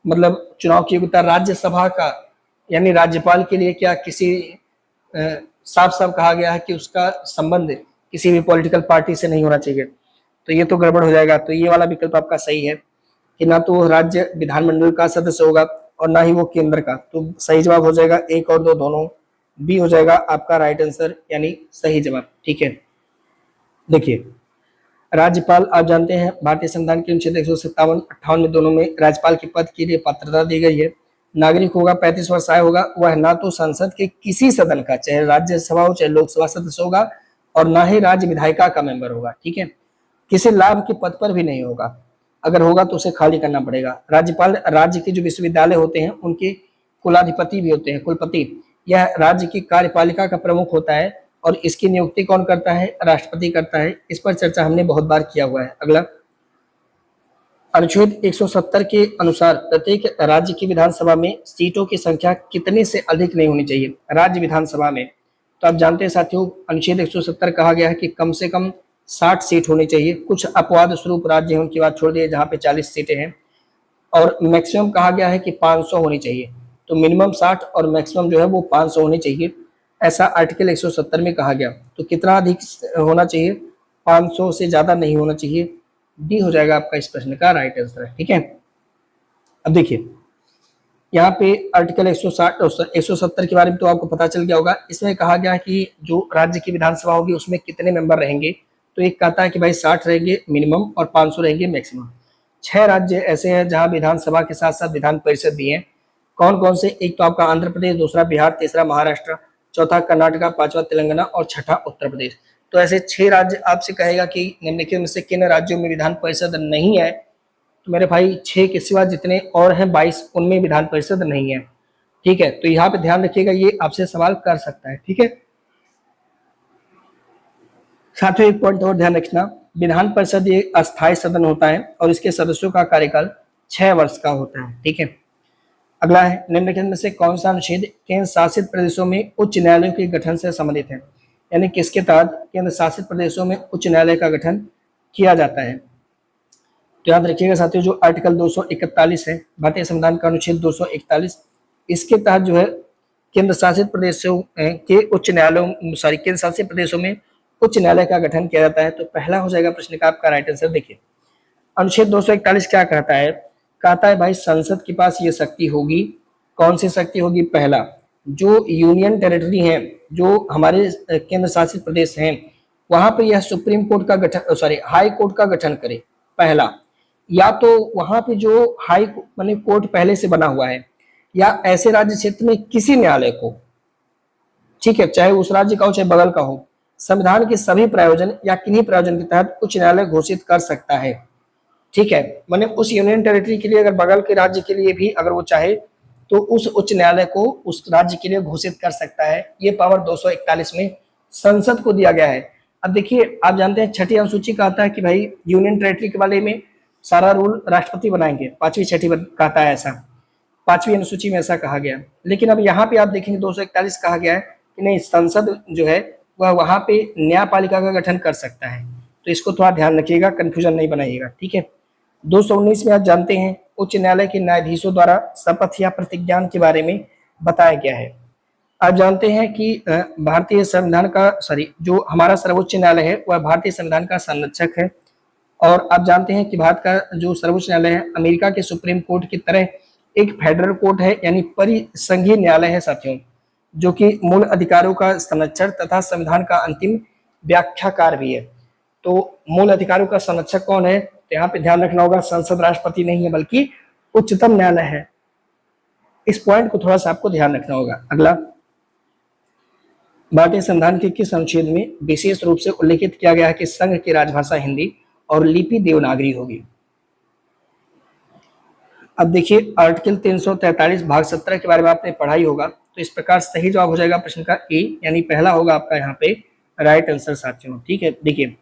मतलब चुनाव की योग्यता राज्यसभा का, यानी राज्यपाल के लिए क्या किसी साफ साफ कहा गया है कि उसका संबंध किसी भी पॉलिटिकल पार्टी से नहीं होना चाहिए, तो ये तो गड़बड़ हो जाएगा। तो ये वाला विकल्प आपका सही है कि ना तो वो राज्य विधानमंडल का सदस्य होगा और ना ही वो केंद्र का। तो सही जवाब हो जाएगा 1 और 2 दोनों, बी हो जाएगा आपका राइट आंसर, यानी सही जवाब। ठीक है, देखिए राज्यपाल आप जानते हैं भारतीय संविधान के अनुच्छेद 157-58 में दोनों में राज्यपाल के पद के लिए पात्रता दी गई है। नागरिक होगा, 35 वर्ष आयु होगा, वह ना तो संसद के किसी सदन का, चाहे राज्यसभा हो चाहे लोकसभा सदस्य होगा, और ना ही राज्य विधायिका का मेंबर होगा। ठीक है, किसी लाभ के पद पर भी नहीं होगा, अगर होगा तो उसे खाली करना पड़ेगा। राज्यपाल राज्य के जो विश्वविद्यालय होते हैं उनके कुलाधिपति भी होते हैं, कुलपति। यह राज्य की कार्यपालिका का प्रमुख होता है, और इसकी नियुक्ति कौन करता है, राष्ट्रपति करता है। इस पर चर्चा हमने बहुत बार किया हुआ है। अगला, अनुच्छेद 170 के अनुसार प्रत्येक राज्य की विधानसभा में सीटों की संख्या कितने से अधिक नहीं होनी चाहिए, राज्य विधानसभा में। तो आप जानते हैं साथियों अनुच्छेद 170 कहा गया है कि कम से कम 60 सीट होनी चाहिए। कुछ अपवाद स्वरूप राज्य हैं उनकी बात छोड़ दिए जहां पे 40 सीटें हैं, और मैक्सिमम कहा गया है कि 500 होनी चाहिए। तो मिनिमम 60 और मैक्सिमम जो है वो 500 होनी चाहिए, ऐसा आर्टिकल 170 में कहा गया। तो कितना अधिक होना चाहिए, 500 से ज्यादा नहीं होना चाहिए। डी हो जाएगा आपका इस प्रश्न का राइट आंसर। ठीक है, अब देखिए यहाँ पे आर्टिकल 170 के बारे में तो आपको पता चल गया होगा। इसमें कहा गया है कि जो राज्य की विधानसभा होगी उसमें कितने मेंबर रहेंगे, तो एक कहता है कि भाई 60 रहेंगे मिनिमम और 500 रहेंगे मैक्सिमम। 6 राज्य ऐसे हैं जहां विधानसभा के साथ साथ विधान परिषद भी है। कौन कौन से? एक तो आपका आंध्र प्रदेश, दूसरा बिहार, तीसरा महाराष्ट्र, चौथा कर्नाटका, पांचवा तेलंगाना और छठा उत्तर प्रदेश। तो ऐसे 6 राज्य आपसे कहेगा कि निम्नलिखित में से किन राज्यों में विधान परिषद नहीं है, तो मेरे भाई 6 के सिवा जितने और हैं 22 उनमें विधान परिषद नहीं है। ठीक है, तो यहाँ पे ध्यान रखिएगा, ये आपसे सवाल कर सकता है। ठीक है, साथ ही एक पॉइंट और ध्यान रखना, विधान परिषद ये अस्थायी सदन होता है और इसके सदस्यों का कार्यकाल 6 वर्ष का होता है। ठीक है, अगला है, निम्नलिखित में से कौन सा अनुच्छेद केंद्र शासित प्रदेशों में उच्च न्यायालयों के गठन से संबंधित है? यानी किसके तहत केंद्र शासित प्रदेशों में उच्च न्यायालय का गठन किया जाता है? तो याद रखिएगा साथियों, जो आर्टिकल 241 है भारतीय संविधान का अनुच्छेद 241, इसके तहत जो है केंद्र शासित प्रदेशों के उच्च न्यायालयों केंद्र शासित प्रदेशों में उच्च न्यायालय का गठन किया जाता है। तो पहला हो जाएगा प्रश्न का आपका राइट आंसर। देखिए अनुच्छेद 241 क्या कहता है? कहता है भाई संसद के पास ये शक्ति होगी। कौन सी शक्ति होगी? पहला, जो यूनियन टेरिटरी है, जो हमारे केंद्र शासित प्रदेश हैं, वहां पे यह सुप्रीम कोर्ट का गठन हाई कोर्ट का गठन करे। पहला, या तो वहां पे जो हाई माने कोर्ट पहले से बना हुआ है, या ऐसे राज्य क्षेत्र में किसी न्यायालय को, ठीक है, चाहे उस राज्य का हो चाहे बगल का हो, संविधान के सभी प्रायोजन या किन्हीं प्रायोजन के तहत उच्च न्यायालय घोषित कर सकता है। ठीक है, माने उस यूनियन टेरिटरी के लिए, अगर बगल के राज्य के लिए भी अगर वो चाहे तो उस उच्च न्यायालय को उस राज्य के लिए घोषित कर सकता है। ये पावर 241 में संसद को दिया गया है। अब देखिए, आप जानते हैं छठी अनुसूची कहता है कि भाई यूनियन टेरिटरी के बारे में सारा रूल राष्ट्रपति बनाएंगे, पांचवी छठी कहता है ऐसा, पांचवी अनुसूची में ऐसा कहा गया। लेकिन अब यहाँ पे आप देखेंगे 241 कहा गया है कि नहीं, संसद जो है वह वहां पे न्यायपालिका का गठन कर सकता है। तो इसको थोड़ा ध्यान रखिएगा, कंफ्यूजन नहीं बनाइएगा। ठीक है, 219 में आप जानते हैं उच्च न्यायालय के न्यायाधीशों द्वारा शपथ या प्रतिज्ञान के बारे में बताया गया है। आप जानते हैं कि भारतीय संविधान का जो हमारा सर्वोच्च न्यायालय है वह भारतीय संविधान का संरक्षक है। और आप जानते हैं कि भारत का जो सर्वोच्च न्यायालय है अमेरिका के सुप्रीम कोर्ट की तरह एक फेडरल कोर्ट है, यानी परिसंघीय न्यायालय है साथियों, जो कि मूल अधिकारों का संरक्षक तथा संविधान का अंतिम व्याख्याकार भी है। तो मूल अधिकारों का संरक्षक कौन है? तो यहाँ पे ध्यान रखना होगा, संसद राष्ट्रपति नहीं है बल्कि उच्चतम न्यायालय है। इस पॉइंट को थोड़ा सा आपको ध्यान रखना होगा। अगला, भारतीय संविधान के किस अनुच्छेद में विशेष रूप से उल्लेखित किया गया है कि संघ की राजभाषा हिंदी और लिपि देवनागरी होगी? अब देखिए आर्टिकल 343 भाग 17 के बारे में आपने पढ़ाई होगा, तो इस प्रकार सही जवाब हो जाएगा प्रश्न का ए, यानी पहला होगा आपका यहाँ पे राइट आंसर साथियों। ठीक है, देखिए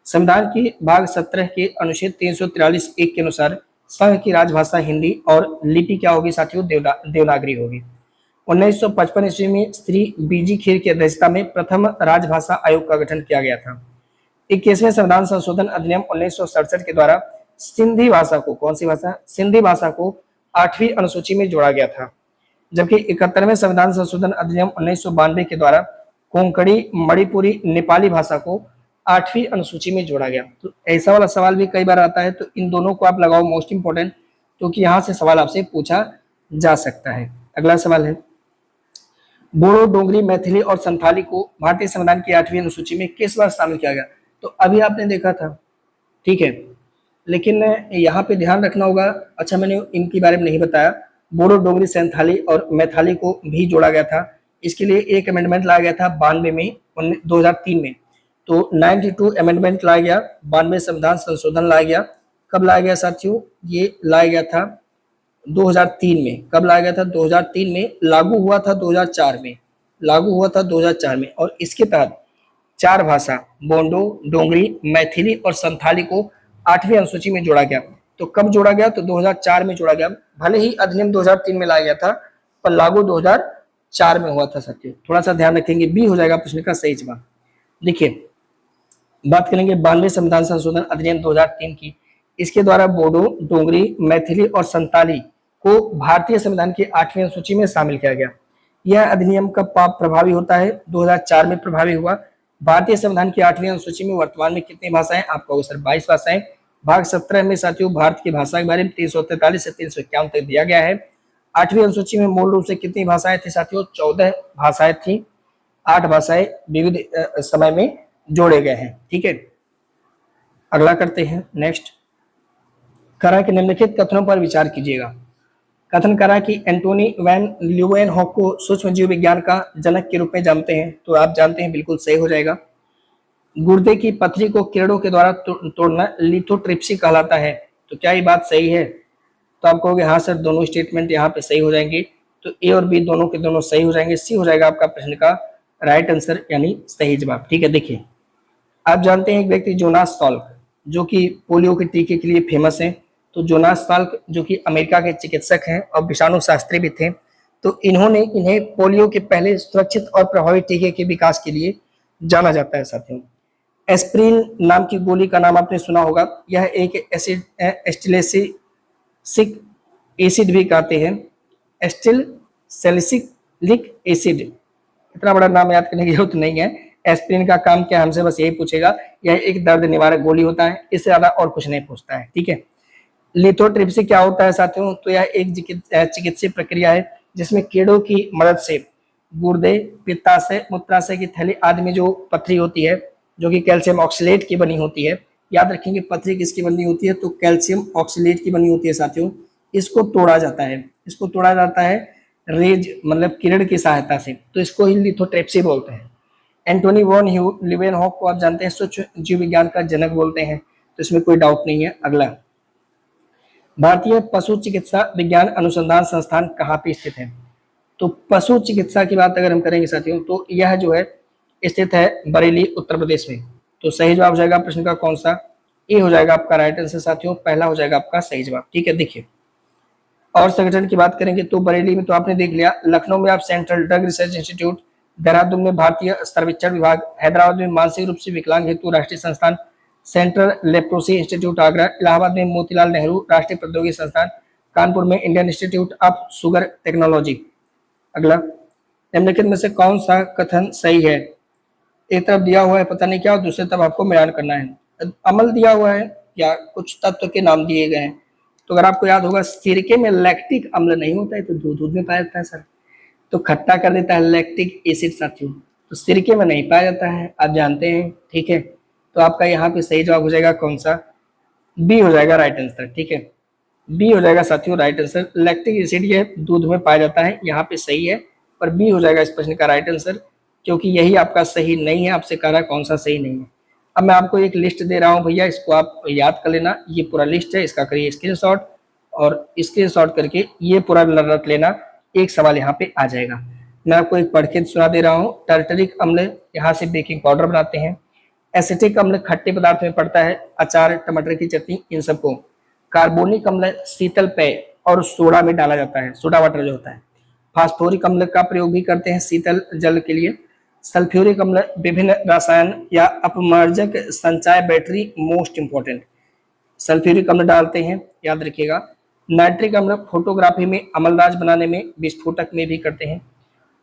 संविधान की भाग 17 के अनुच्छेद 343 1 के अनुसार संघ की राजभाषा हिंदी और लिपि क्या होगी साथियों? देवनागरी होगी। 1955 ईस्वी में श्री बीजी खीर की अध्यक्षता में प्रथम राजभाषा आयोग का गठन किया गया था। 21वें संविधान संशोधन अधिनियम 1967 के द्वारा सिंधी भाषा को, कौन सी भाषा? सिंधी भाषा को 8वीं अनुसूची में जोड़ा गया था। जबकि 71वें संविधान संशोधन अधिनियम 1992 के द्वारा कोंकणी, मणिपुरी, नेपाली भाषा को 8वीं अनुसूची में जोड़ा गया। तो ऐसा वाला सवाल भी कई बार आता है, तो इन दोनों को आप लगाओ मोस्ट इंपोर्टेंट, क्योंकि यहाँ से सवाल आपसे पूछा जा सकता है। अगला सवाल है, बोडो, डोगरी, मैथिली और संथाली को भारतीय संविधान की 8वीं अनुसूची में किस बार शामिल किया गया? तो अभी आपने देखा था, ठीक है, लेकिन यहाँ पे ध्यान रखना होगा। अच्छा, मैंने इनके बारे में नहीं बताया, बोडो, डोगरी, संथाली और मैथिली को भी जोड़ा गया था। इसके लिए एक अमेंडमेंट लाया गया था 92 में 2003 में। तो 92 अमेंडमेंट लाया गया, 92 संविधान संशोधन लाया गया। कब लाया गया साथियों? ये लाया गया था 2003 में। कब लाया गया था? 2003 में। लागू हुआ था 2004 में, लागू हुआ था 2004 में। और इसके तहत 4 भाषा बोंडो, डोगरी, मैथिली और संथाली को 8वीं अनुसूची में जोड़ा गया। तो कब जोड़ा गया? तो 2004 में जोड़ा गया। भले ही अधिनियम 2003 में लाया गया था, पर लागू 2004 में हुआ था साथियों। थोड़ा सा ध्यान रखेंगे, बी हो जाएगा प्रश्न का सही जवाब। देखिए बात करेंगे 92 संविधान संशोधन अधिनियम 2003 की। इसके द्वारा बोडो, डोगरी, मैथिली और संताली को भारतीय संविधान की 8वीं अनुसूची में शामिल किया गया। यह अधिनियम कब प्रभावी होता है? 2004 में प्रभावी हुआ। भारतीय संविधान की 8वीं अनुसूची में वर्तमान में कितनी भाषाएं? आपका सर 22 भाषाएं। भाग 17 में साथियों भारत की भाषा के बारे में 343 से 351 तक दिया गया है। 8वीं अनुसूची में मूल रूप से कितनी भाषाएं थी साथियों? 14 भाषाएं थी। 8 भाषाएं विविध समय में जोड़े गए हैं। ठीक है, अगला करते हैं नेक्स्ट। करा कि निम्नलिखित कथनों पर विचार कीजिएगा। कथन करा कि एंटोनी वैन ल्यूवेनहॉक को सूक्ष्म जीव विज्ञान का जनक के रूप में जानते हैं, तो आप जानते हैं, बिल्कुल सही हो जाएगा। गुर्दे की पथरी को किरणों के द्वारा तोड़ना लिथोट्रिप्सी कहलाता है, तो क्या ये बात सही है? तो आप कहोगे हाँ सर, दोनों स्टेटमेंट यहाँ पे सही हो जाएंगे, तो ए और बी दोनों के दोनों सही हो जाएंगे। सी हो जाएगा आपका प्रश्न का राइट आंसर यानी सही जवाब। ठीक है, देखिए आप जानते हैं एक व्यक्ति जोनास साल्क जो कि पोलियो के टीके के लिए फेमस हैं। तो जोनास साल्क जो कि अमेरिका के चिकित्सक हैं और विषाणु शास्त्री भी थे, तो इन्हें पोलियो के पहले सुरक्षित और प्रभावी टीके के विकास के लिए जाना जाता है। साथियों, एस्प्रिन नाम की गोली का नाम आपने सुना होगा। यह एक एसिड एस्टिलेसिक एसिड भी कहते हैं, एस्टिल सैलिसिलिक एसिड। इतना बड़ा नाम याद करने की जरूरत नहीं है। एस्प्रिन का काम क्या, हमसे बस यही पूछेगा, यह एक दर्द निवारक गोली होता है, इससे ज्यादा और कुछ नहीं पूछता है। ठीक है, लिथोट्रिप्सी क्या होता है साथियों? तो यह एक चिकित्सीय प्रक्रिया है जिसमें कीड़ों की मदद से गुर्दे, पित्ताशय, मूत्राशय की थैली आदि में जो पथरी होती है, जो कि कैल्शियम ऑक्सलेट की बनी होती है, याद रखेंगे पथरी किसकी बनी होती है? तो कैल्शियम ऑक्सलेट की बनी होती है साथियों। इसको तोड़ा जाता है, इसको तोड़ा जाता है रेज मतलब किरण की सहायता से, तो इसको ही लिथोट्रिप्सी बोलते हैं। एंटोनी वॉन ल्यूवेनहॉक को आप जानते हैं सूक्ष्म जीव विज्ञान का जनक बोलते हैं, तो इसमें कोई डाउट नहीं है। अगला, भारतीय पशु चिकित्सा विज्ञान अनुसंधान संस्थान कहाँ पे स्थित है? तो पशु चिकित्सा की बात अगर हम करेंगे साथियों, तो यह जो है स्थित है बरेली, उत्तर प्रदेश में। तो सही जवाब हो जाएगा प्रश्न का कौन सा? ए हो जाएगा आपका राइट आंसर साथियों, पहला हो जाएगा आपका सही जवाब। ठीक है, देखिए और संगठन की बात करेंगे तो बरेली में तो आपने देख लिया, लखनऊ में आप central drug research institute, Dehradun में भारतीय सर्वेक्षण विभाग, हैदराबाद में मानसिक रूप से विकलांग हेतु राष्ट्रीय संस्थान, central leprosy institute Agra, Allahabad में मोतीलाल नेहरू राष्ट्रीय प्रौद्योगिकी संस्थान, कानपुर में Indian institute of sugar technology. अगला, निम्नलिखित में से कौन सा कथन सही है? एक तरफ दिया हुआ है पता नहीं क्या, और दूसरी तरफ आपको मिलान करना है। अमल दिया हुआ है या कुछ तत्व के नाम दिए गए हैं। तो अगर आपको याद होगा, सिरके में लैक्टिक अम्ल नहीं होता है, तो दूध में पाया जाता है सर, तो खट्टा कर देता है लैक्टिक एसिड साथियों, तो सिरके में नहीं पाया जाता है, आप जानते हैं। ठीक है, तो आपका यहाँ पे सही जवाब हो जाएगा कौन सा? बी हो जाएगा राइट आंसर। ठीक है, बी हो जाएगा साथियों राइट आंसर। लैक्टिक एसिड ये दूध में पाया जाता है, यहाँ पे सही है, पर बी हो जाएगा इस प्रश्न का राइट आंसर, क्योंकि यही आपका सही नहीं है। आपसे कह रहा है कौन सा सही नहीं है। अब मैं आपको एक लिस्ट दे रहा हूँ भैया, इसको आप याद कर लेना। ये पूरा लिस्ट है, इसका करिए स्क्रीनशॉट, और स्क्रीनशॉट करके ये पूरा रट लेना, एक सवाल यहाँ पे आ जाएगा। मैं आपको एक पढ़ के सुना दे रहा हूँ। टर्टरिक अम्ल यहाँ से बेकिंग पाउडर बनाते हैं। एसिटिक अम्ल खट्टे पदार्थ में पड़ता है, अचार, टमाटर की चटनी, इन सबको। कार्बोनिक अम्ल शीतल पेय और सोडा में डाला जाता है, सोडा वाटर जो होता है। फास्फोरिक अम्ल का प्रयोग भी करते हैं शीतल जल के लिए। सल्फ्यूरिक अम्ल विभिन्न रसायन या अपमार्जक संचय बैटरी, मोस्ट इंपॉर्टेंट, सल्फ्यूरिक अम्ल डालते हैं, याद रखिएगा। नाइट्रिक अम्ल फोटोग्राफी में अमलराज बनाने में, विस्फोटक में भी करते हैं।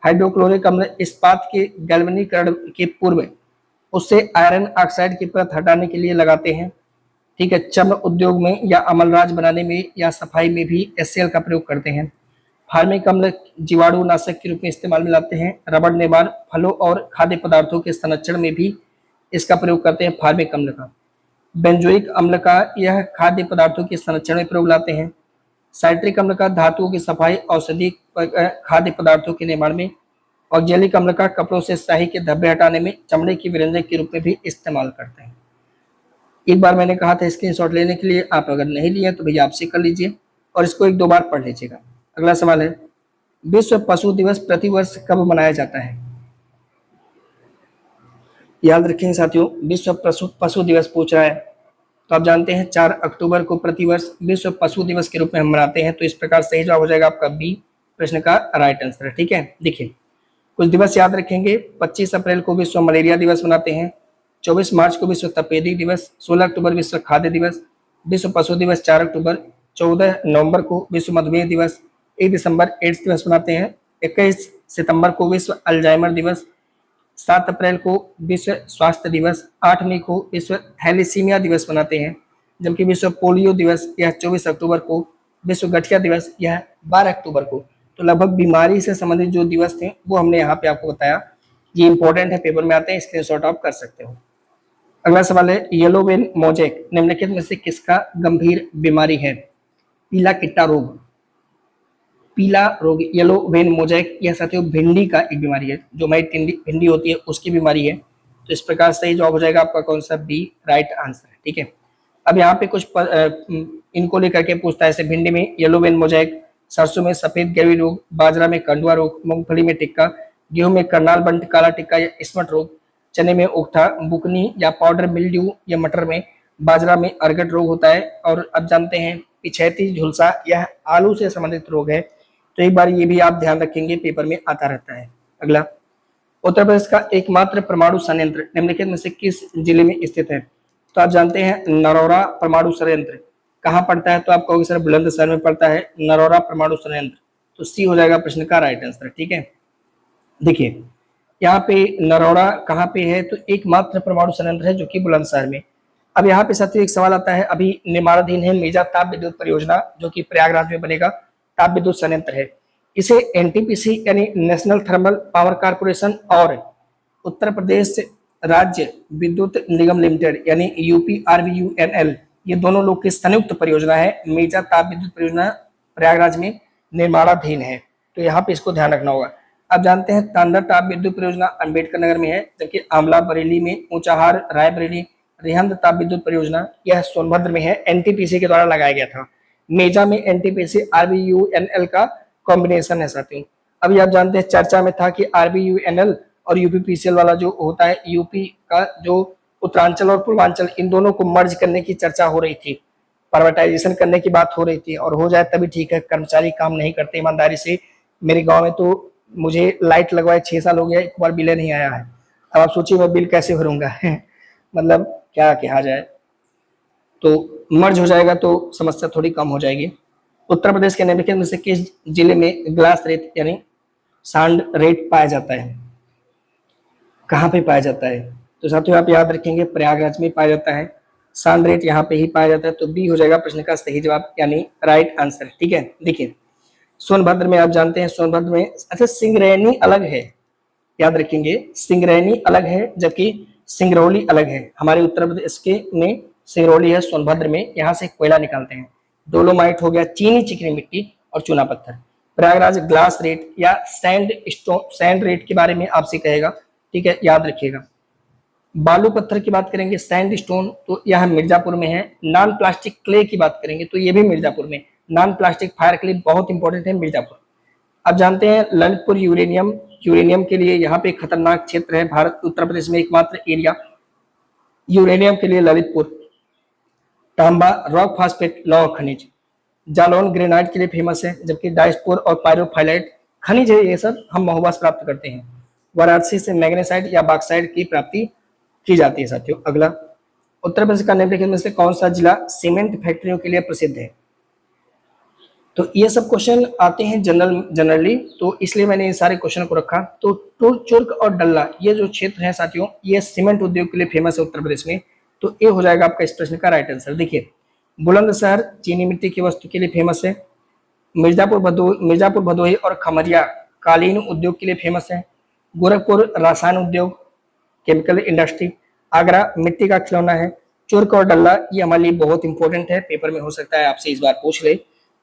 हाइड्रोक्लोरिक अम्ल इस्पात के गैल्वनीकरण के पूर्व उससे आयरन ऑक्साइड की परत हटाने के लिए लगाते हैं। ठीक है, चर्म उद्योग में या अमलराज बनाने में या सफाई में भी HCl का प्रयोग करते हैं। फार्मिक अम्ल जीवाणु नाशक के रूप में इस्तेमाल में लाते हैं। रबड़ निर्माण, फलों और खाद्य पदार्थों के संरक्षण में भी इसका प्रयोग करते हैं फार्मिक अम्ल का। बेंजोइक अम्ल का यह खाद्य पदार्थों के संरक्षण में प्रयोग लाते हैं। साइट्रिक अम्ल का धातुओं की सफाई, औषधि, खाद्य पदार्थों के निर्माण में। ऑक्जेलिक अम्ल का कपड़ों से स्याही के धब्बे हटाने में, चमड़े की विरंजक के रूप में भी इस्तेमाल करते हैं। एक बार मैंने कहा था स्क्रीनशॉट लेने के लिए, आप अगर नहीं लिए तो भैया आपसे कर लीजिए और इसको एक दो बार पढ़ लीजिएगा। अगला सवाल है, विश्व पशु दिवस प्रतिवर्ष कब मनाया जाता है? याद रखेंगे साथियों, विश्व पशु दिवस पूछ रहा है, तो आप जानते हैं 4 अक्टूबर को प्रतिवर्ष विश्व पशु दिवस के रूप में हम मनाते हैं। तो इस प्रकार सही जवाब हो जाएगा आपका बी प्रश्न का राइट आंसर। ठीक है, देखिए कुछ दिवस याद रखेंगे। 25 अप्रैल को विश्व मलेरिया दिवस मनाते हैं। 24 मार्च को विश्व तपेदिक दिवस। 16 अक्टूबर विश्व खाद्य दिवस। विश्व पशु दिवस 4 अक्टूबर। 14 नवंबर को विश्व मधुमेह दिवस। 1 दिसंबर एड्स दिवस मनाते हैं। 21 सितंबर को विश्व अल्जाइमर दिवस। 7 अप्रैल को विश्व स्वास्थ्य दिवस। 8 मई को विश्व थैलेसीमिया दिवस मनाते हैं। जबकि विश्व पोलियो दिवस यह 24 अक्टूबर को। विश्व गठिया दिवस यह 12 अक्टूबर को। तो लगभग बीमारी से संबंधित जो दिवस थे वो हमने यहाँ पे आपको बताया। ये इंपॉर्टेंट है, पेपर में आते हैं, स्क्रीनशॉट आप कर सकते हो। अगला सवाल है, येलो वेन मोजेक निम्नलिखित में से किसका गंभीर बीमारी है? पीला किट्टा रोग। पीला रोग येलो वेन मोजेक यह साथियों भिंडी का एक बीमारी है, जो हमारी भिंडी होती है उसकी बीमारी है। तो इस प्रकार सही जवाब हो जाएगा आपका कौन सा? बी राइट आंसर है। ठीक है, अब यहाँ पे कुछ इनको लेकर के पूछता है, जैसे भिंडी में येलो वेन मोजेक, सरसों में सफेद ग्रेवी रोग, बाजरा में कंडुआ रोग, मूंगफली में टिक्का, गेहूं में करनाल बंट काला टिक्का या स्मट रोग, चने में उकठा बुकनी या पाउडर मिल्ड्यू, या मटर में बाजरा में अर्गट रोग होता है। और अब जानते हैं पिछैती झुलसा, यह आलू से संबंधित रोग है। तो एक बार ये भी आप ध्यान रखेंगे, पेपर में आता रहता है। अगला, उत्तर प्रदेश का एकमात्र परमाणु संयंत्र निम्नलिखित में से किस जिले में स्थित है? तो आप जानते हैं नरौरा परमाणु संयंत्र कहाँ पड़ता है? तो आप कहोगे सर बुलंदशहर में पड़ता है नरौरा परमाणु संयंत्र। तो सी हो जाएगा प्रश्न का राइट आंसर। ठीक है, देखिए यहाँ पे नरौरा कहाँ पे है? तो एकमात्र परमाणु संयंत्र है जो कि बुलंदशहर में। अब यहाँ पे साथियों एक सवाल आता है, अभी निर्माणाधीन है मेजा ताप विद्युत परियोजना, जो कि प्रयागराज में बनेगा, ताप विद्युत संयंत्र है। इसे एनटीपीसी यानी नेशनल थर्मल पावर कारपोरेशन और उत्तर प्रदेश राज्य विद्युत निगम लिमिटेड यानी यूपीआरवीयूएनएल, ये दोनों लोग की संयुक्त परियोजना है। मेजा ताप विद्युत परियोजना प्रयागराज में निर्माणाधीन है, तो यहाँ पे इसको ध्यान रखना होगा। अब जानते हैं तांडा ताप विद्युत परियोजना अंबेडकर नगर में है, जबकि आमला बरेली में, ऊंचाहार रायबरेली रिहंद ताप विद्युत परियोजना यह सोनभद्र में है, एनटीपीसी के द्वारा लगाया गया था। मेजा में एनटीपीसी आरबीयूएनएल का कॉम्बिनेशन है साथियों। अभी आप जानते हैं चर्चा में था कि आरबीयूएनएल और यूपीपीसीएल वाला जो होता है, यूपी का जो उत्तरांचल और पूर्वांचल, इन दोनों को मर्ज करने की चर्चा हो रही थी, प्राइवेटाइजेशन करने की बात हो रही थी, और हो जाए तभी ठीक है। कर्मचारी काम नहीं करते ईमानदारी से। मेरे गांव में तो मुझे लाइट लगवाए 6 साल हो गया, एक बार बिल नहीं आया है। अब आप सोचिए मैं बिल कैसे भरूंगा मतलब क्या कहा जाए। तो मर्ज हो जाएगा तो समस्या थोड़ी कम हो जाएगी। उत्तर प्रदेश के निम्नलिखित में से किस जिले में ग्लास रेत यानी सांड रेत पाया जाता है? कहाँ पे पाया जाता है? तो साथियों आप याद रखेंगे प्रयागराज में पाया जाता है, सांड रेत यहाँ पे ही पाया जाता है। तो बी हो जाएगा प्रश्न का सही जवाब यानी राइट आंसर। ठीक है, देखिए सोनभद्र में आप जानते हैं, सोनभद्र में अच्छा सिंगरैनी अलग है, याद रखेंगे सिंगरैनी अलग है जबकि सिंगरौली अलग है। हमारे उत्तर प्रदेश के में सिंगरौली है, सोनभद्र में यहाँ से कोयला निकालते हैं। डोलोमाइट हो गया चीनी चिकनी मिट्टी और चूना पत्थर। प्रयागराज ग्लास रेट या सैंड रेट के बारे में आपसे कहेगा, ठीक है, याद रखिएगा। बालू पत्थर की बात करेंगे सैंड स्टोन, तो यह मिर्जापुर में है। नॉन प्लास्टिक क्ले की बात करेंगे तो ये भी मिर्जापुर में। नॉन प्लास्टिक फायर क्ले बहुत इंपॉर्टेंट है मिर्जापुर। अब जानते हैं ललितपुर यूरेनियम, यूरेनियम के लिए यहाँ पे खतरनाक क्षेत्र है, भारत उत्तर प्रदेश में एकमात्र एरिया यूरेनियम के लिए ललितपुर। तांबा रॉक फास्फेट लौह खनिज, जालौन ग्रेनाइट के लिए फेमस है, जबकि डायस्पोर और पायरोफाइलाइट खनिज है, ये सब हम महुआ से प्राप्त करते हैं। वाराणसी से मैग्नेसाइट या बॉक्साइट की प्राप्ति की जाती है साथियों। अगला, उत्तर प्रदेश का निम्नलिखित में से कौन सा जिला सीमेंट फैक्ट्रियों के लिए प्रसिद्ध है? तो ये सब क्वेश्चन आते हैं जनरली, तो इसलिए मैंने इन सारे क्वेश्चन को रखा। तो चुर्क और डल्ला ये जो क्षेत्र है साथियों, ये सीमेंट उद्योग के लिए फेमस है उत्तर प्रदेश में। तो ये हो जाएगा आपका इस प्रश्न का राइट आंसर। देखिए बुलंदशहर चीनी मिट्टी की वस्तु के लिए फेमस है। मिर्जापुर भदोही और खमरिया कालीन उद्योग के लिए फेमस है। गोरखपुर रसायन उद्योग केमिकल इंडस्ट्री। आगरा मिट्टी का खिलौना है। चुर्क और डल्ला ये हमारे लिए बहुत इंपॉर्टेंट है, पेपर में हो सकता है आपसे इस बार पूछ ले।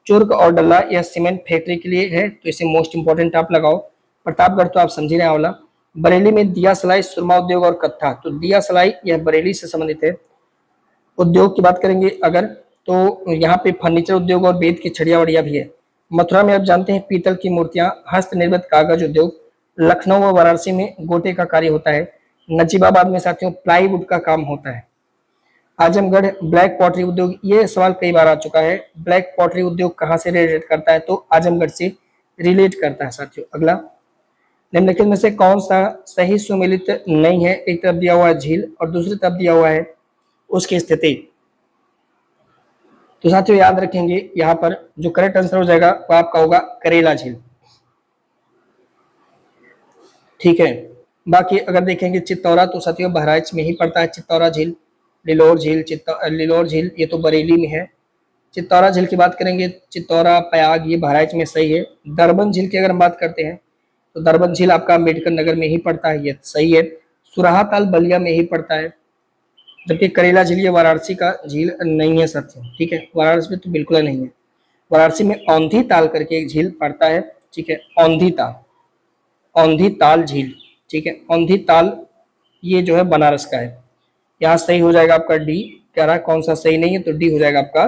चुर्क और डल्ला यह सीमेंट फैक्ट्री के लिए है, तो इसे मोस्ट इंपॉर्टेंट आप लगाओ। प्रतापगढ़ तो आप समझ रहे वाला। बरेली में दिया सलाई सुरमा उद्योग और कत्था, तो दिया सलाई यह बरेली से संबंधित है। उद्योग की बात करेंगे अगर, तो यहाँ पे फर्नीचर उद्योग और बेत की छड़िया वड़िया भी है। मथुरा में आप जानते हैं पीतल की मूर्तियां, हस्तनिर्मित कागज उद्योग। लखनऊ व वाराणसी में गोटे का कार्य होता है। नजीबाबाद में साथियों प्लाईवुड का काम होता है। आजमगढ़ ब्लैक पॉटरी उद्योग, ये सवाल कई बार आ चुका है, ब्लैक पॉटरी उद्योग कहाँ से रिलेट करता है? तो आजमगढ़ से रिलेट करता है साथियों। अगला, निम्नलिखित में से कौन सा सही सुमेलित नहीं है? एक तरफ दिया हुआ है झील और दूसरी तरफ दिया हुआ है उसकी स्थिति। तो साथियों याद रखेंगे यहाँ पर जो करेक्ट आंसर हो जाएगा वो आपका होगा करेला झील। ठीक है, बाकी अगर देखेंगे चित्तौरा, तो साथियों बहराइच में ही पड़ता है चित्तौरा झील। लिलोर झील ये तो बरेली में है। चित्तौरा झील की बात करेंगे, चित्तौरा पयाग ये बहराइच में सही है। दरबन झील की अगर हम बात करते हैं तो दरबन झील आपका अम्बेडकर नगर में ही पड़ता है, ये सही है। सुराहा ताल बलिया में ही पड़ता है। जबकि करेला झील ये वाराणसी का झील नहीं है साथियों, ठीक है, वाराणसी में तो बिल्कुल नहीं है। वाराणसी में औंधी ताल करके एक झील पड़ता है, ठीक है, औंधी ताल, औंधी ताल झील, ठीक है, औंधी ताल ये जो है बनारस का है। यहाँ सही हो जाएगा आपका डी। कह रहा है कौन सा सही नहीं है, तो डी हो जाएगा आपका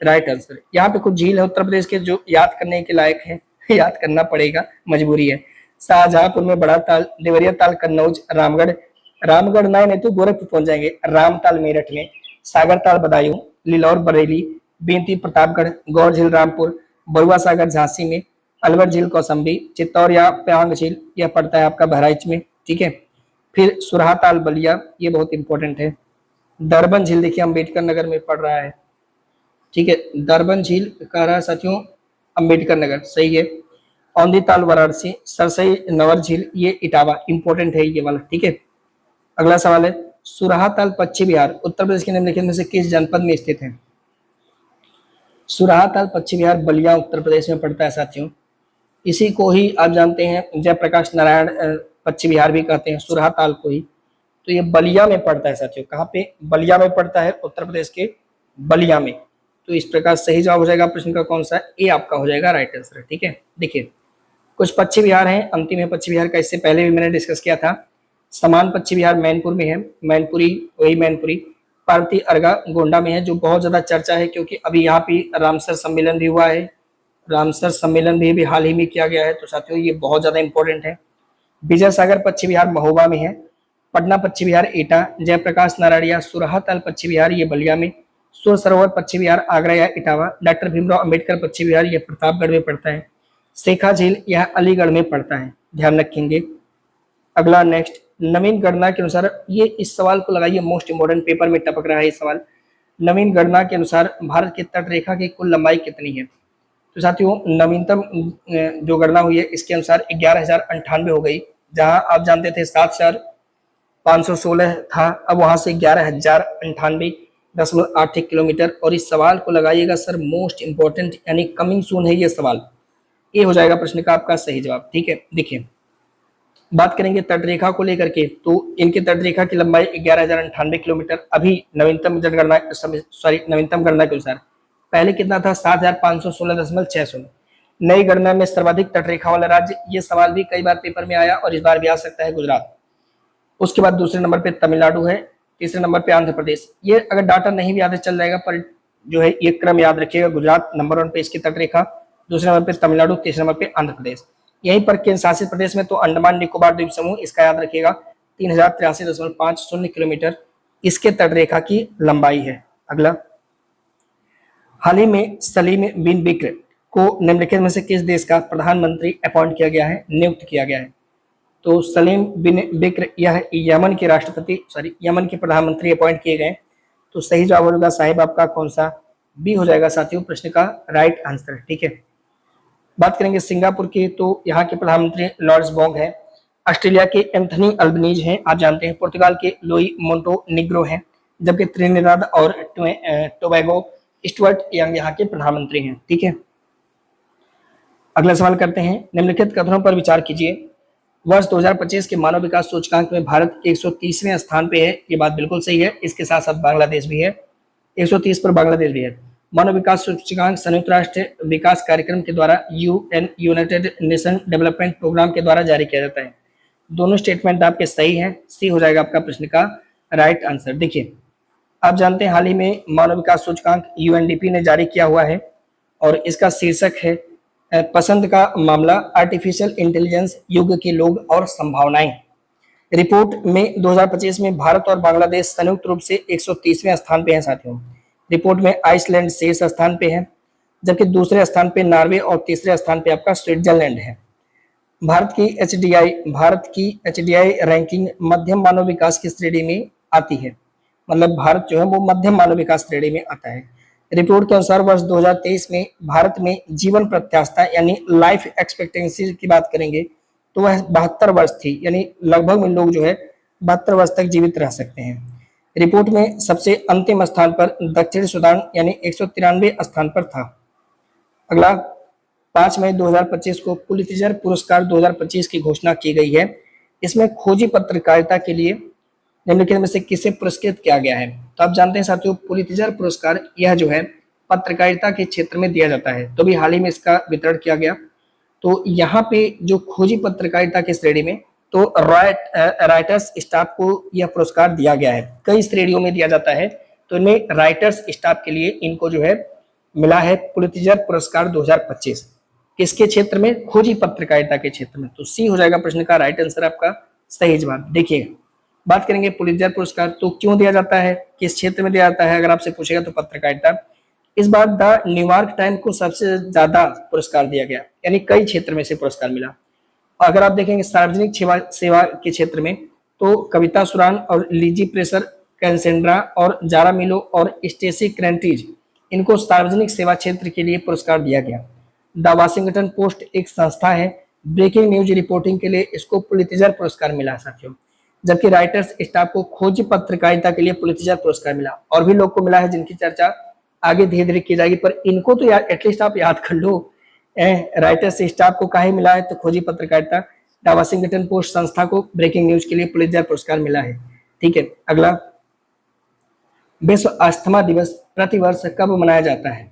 राइट आंसर। यहाँ पे कुछ झील है उत्तर प्रदेश के जो याद करने के लायक है याद करना पड़ेगा, मजबूरी है। शाहजहांपुर में बड़ा ताल, देवरिया ताल कन्नौज, रामगढ़, रामगढ़ नहीं तो गोरखपुर पहुंच जाएंगे, रामताल मेरठ में, सागर ताल बदायूं, लिलौर बरेली, बेंती प्रतापगढ़, गौर झील रामपुर, बरुआ सागर झांसी में, अलवर झील कौसम्बी, चित्तौर या प्यांग झील यह पड़ता है आपका बहराइच में, ठीक है। फिर सुरहा ताल बलिया, ये बहुत इंपॉर्टेंट है। दरबन झील देखिए अम्बेडकर नगर में पड़ रहा है, ठीक है, दरबन झील कह रहा है साथियों अम्बेडकर नगर, सही है। औंधी ताल वाराणसी, सरसई नवर झील ये इटावा, इंपॉर्टेंट है ये वाला, ठीक है। अगला सवाल है, सुरहा ताल पश्चिम बिहार उत्तर प्रदेश के निम्नलिखित में से किस जनपद में स्थित है? सुरहा ताल पश्चिम बिहार बलिया उत्तर प्रदेश में पड़ता है साथियों। इसी को ही आप जानते हैं जयप्रकाश नारायण पश्चिम बिहार भी कहते हैं, सुरहा ताल को ही। तो ये बलिया में पड़ता है साथियों, कहाँ पे? बलिया में पड़ता है, उत्तर प्रदेश के बलिया में। तो इस प्रकार सही जवाब हो जाएगा प्रश्न का कौन सा? ए आपका हो जाएगा राइट आंसर, ठीक है। देखिए कुछ पश्चिम बिहार हैं, अंतिम है पश्चिम बिहार का, इससे पहले भी मैंने डिस्कस किया था। समान पश्चिम बिहार मैनपुर में है, मैनपुरी, वही मैनपुरी। पार्वती अर्गा गोंडा में है, जो बहुत ज्यादा चर्चा है क्योंकि अभी यहाँ पे रामसर सम्मेलन भी हुआ है, रामसर सम्मेलन भी हाल ही में किया गया है, तो साथियों ये बहुत ज्यादा इंपॉर्टेंट है। विजय सागर पश्चिम बिहार महोबा में है, पटना पश्चिम बिहार एटा, जयप्रकाश नारायण सुरहा ताल पश्चिम बिहार ये बलिया में, सुर सरोवर पश्चिम बिहार आगरा या इटावा, डॉक्टर भीमराव अंबेडकर पश्चिम बिहार ये प्रतापगढ़ में पड़ता है, शेखा झील यह अलीगढ़ में पड़ता है, ध्यान रखेंगे। अगला नेक्स्ट, नवीन गणना के अनुसार, ये इस सवाल को लगाइए, मोस्ट इंपोर्टेंट, पेपर में टपक रहा है ये सवाल। नवीन गणना के अनुसार भारत की तट रेखा की कुल लंबाई कितनी है? तो साथियों नवीनतम जो गणना हुई है इसके अनुसार 11,098 हो गई, जहां आप जानते थे 7,516 था, अब वहां से 11,098.81 किलोमीटर। और इस सवाल को लगाइएगा सर मोस्ट इंपोर्टेंट यानी कमिंग सून है ये सवाल, ये हो जाएगा प्रश्न का आपका सही जवाब, ठीक है। देखिए बात करेंगे तट रेखा को लेकर के, तो इनके तट रेखा की लंबाई 11,098 किलोमीटर अभी नवीनतम जनगणना, सॉरी नवीनतम गणना के अनुसार। पहले कितना था? 7,516.60। नई गणना में सर्वाधिक तटरेखा वाला राज्य, ये सवाल भी कई बार पेपर में आया और इस बार भी आ सकता है, गुजरात। उसके बाद दूसरे नंबर पे तमिलनाडु है, तीसरे नंबर पे आंध्र प्रदेश। ये अगर डाटा नहीं भी याद है चल जाएगा, पर जो है ये क्रम याद रखिएगा, गुजरात नंबर 1 पे इसकी तटरेखा, दूसरे नंबर पे तमिलनाडु, तीसरे नंबर पे आंध्र प्रदेश। यहीं पर केंद्र शासित प्रदेश में तो अंडमान निकोबार द्वीप समूह, इसका याद रखिएगा 3,083.50 किलोमीटर इसके तटरेखा की लंबाई है। अगला, हाल ही में सलीम बिन बिक्र को निम्नलिखित में से किस देश का प्रधानमंत्री अपॉइंट किया गया है, नियुक्त किया गया है? तो सलीम बिन बिक्र यह यमन के राष्ट्रपति, यमन के प्रधानमंत्री अपॉइंट किए गए। तो सही जवाब होगा साहिब आपका कौन सा? बी हो जाएगा साथियों प्रश्न का राइट आंसर, ठीक है। बात करेंगे सिंगापुर की, तो यहाँ के प्रधानमंत्री लॉर्ड्स बोंग है। ऑस्ट्रेलिया के एंथनी अल्बनीज हैं, आप जानते हैं। पुर्तगाल के लुई मोंटेनेग्रो हैं, जबकि त्रिनिदाद और टोबैगो स्टुअर्ट यंग यहाँ के प्रधानमंत्री हैं, ठीक है। अगला सवाल करते हैं, निम्नलिखित कथनों पर विचार कीजिए। वर्ष 2025 के मानव विकास सूचकांक में भारत 130वें स्थान पे है, ये बात बिल्कुल सही है। इसके साथ साथ बांग्लादेश भी है, 130 पर बांग्लादेश भी है। मानव विकास सूचकांक संयुक्त राष्ट्र विकास कार्यक्रम के द्वारा UN United Nation Development Programme के द्वारा जारी किया जाता है। दोनों स्टेटमेंट आपके सही हैं, सी हो जाएगा आपका प्रश्न का राइट आंसर। देखिए आप जानते हैं हाल ही में मानव विकास सूचकांक UNDP ने जारी किया हुआ है और इसका शीर्षक है पसंद का मामला, आर्टिफिशियल इंटेलिजेंस, युग के लोग और संभावनाएं। रिपोर्ट में 2025 में भारत और बांग्लादेश संयुक्त रूप से 130वें स्थान पे हैं साथियों। रिपोर्ट में आइसलैंड शीर्ष स्थान पे है, जबकि दूसरे स्थान पे नॉर्वे और तीसरे स्थान पे आपका स्विट्जरलैंड है। भारत की HDI रैंकिंग मध्यम मानव विकास की श्रेणी में आती है, मतलब भारत जो है वो मध्यम मानव विकास श्रेणी में आता है। रिपोर्ट के अनुसार वर्ष 2023 में भारत में जीवन प्रत्याशा यानी लाइफ एक्सपेक्टेंसी की बात करेंगे तो वह 72 वर्ष थी, यानी लगभग में लोग जो है 72 वर्ष तक जीवित रह सकते हैं। रिपोर्ट में सबसे अंतिम स्थान पर दक्षिण सूडान यानी 193 स्थान पर था। अगला, 5 मई 2025 को पुलित्जर पुरस्कार 2025 की घोषणा की गई है। इसमें खोजी पत्रकारिता के लिए निम्नलिखित में से किसे पुरस्कृत किया गया है? तो आप जानते हैं साथियों, पुलित्जर पुरस्कार यह जो है पत्रकारिता के क्षेत्र में दिया जाता है, तो भी हाल ही में इसका वितरण किया गया। तो यहाँ पे जो खोजी पत्रकारिता की श्रेणी में तो राइटर्स स्टाफ को यह पुरस्कार दिया गया है। कई श्रेणियों में दिया जाता है, तो इनमें राइटर्स स्टाफ के लिए इनको जो है मिला है पुलित्जर पुरस्कार 2025। किसके क्षेत्र में? खोजी पत्रकारिता के क्षेत्र में। तो सी हो जाएगा प्रश्न का राइट आंसर आपका सही जवाब। देखिए, बात करेंगे पुलित्जर पुरस्कार तो क्यों दिया जाता है, किस क्षेत्र में दिया जाता है, अगर आपसे पूछेगा तो पत्रकारिता। इस बार द न्यूयॉर्क टाइम को सबसे ज्यादा पुरस्कार दिया गया, यानी कई क्षेत्र में से पुरस्कार मिला। अगर आप देखेंगे सार्वजनिक सेवा के क्षेत्र में तो कविता सुरान और लिजी प्रेसर कैसेंड्रा और जारा मिलो और स्टेसी क्रैंटीज, इनको सार्वजनिक सेवा क्षेत्र के लिए पुरस्कार दिया गया। द वाशिंगटन पोस्ट एक संस्था है, ब्रेकिंग न्यूज रिपोर्टिंग के लिए इसको पुलित्जर पुरस्कार मिला साथियों। जबकि राइटर्स स्टाफ को खोज पत्रकारिता के लिए पुलित्जर पुरस्कार मिला। और भी लोग को मिला है जिनकी चर्चा आगे धीरे धीरे की जाएगी, पर इनको तो यार एटलीस्ट आप याद कर लो। राइटर्स स्टाफ को काहे मिला है? तो खोजी पत्रकारिता। द वाशिंगटन पोस्ट संस्था को ब्रेकिंग न्यूज के लिए पुलित्जर पुरस्कार मिला है। ठीक है, अगला, विश्व अस्थमा दिवस प्रतिवर्ष कब मनाया जाता है?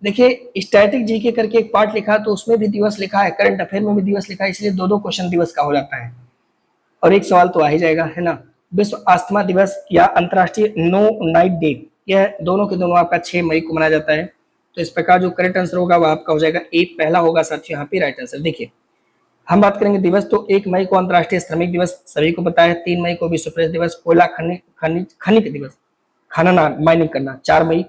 देखिए, स्टैटिक जीके करके एक पार्ट लिखा, तो उसमें भी दिवस लिखा है, करंट अफेयर में भी दिवस लिखा है, इसलिए दो दो क्वेश्चन दिवस का हो जाता है और एक सवाल तो आ ही जाएगा, है ना। विश्व अस्थमा दिवस या अंतर्राष्ट्रीय नो नाइट डे, यह दोनों के दोनों आपका 6 मई को मनाया जाता है। तो इस प्रकार जो करेक्ट आंसर होगा वह आपका हो जाएगा ए, पहला होगा साथियों यहाँ पे राइट आंसर। देखिए, हम बात करेंगे दिवस, तो 1 मई को अंतर्राष्ट्रीय श्रमिक दिवस सभी को पता है, 3 मई को विश्व प्रेस दिवस, कोयला खनिक दिवस, खनन माइनिंग करना, 4 मई,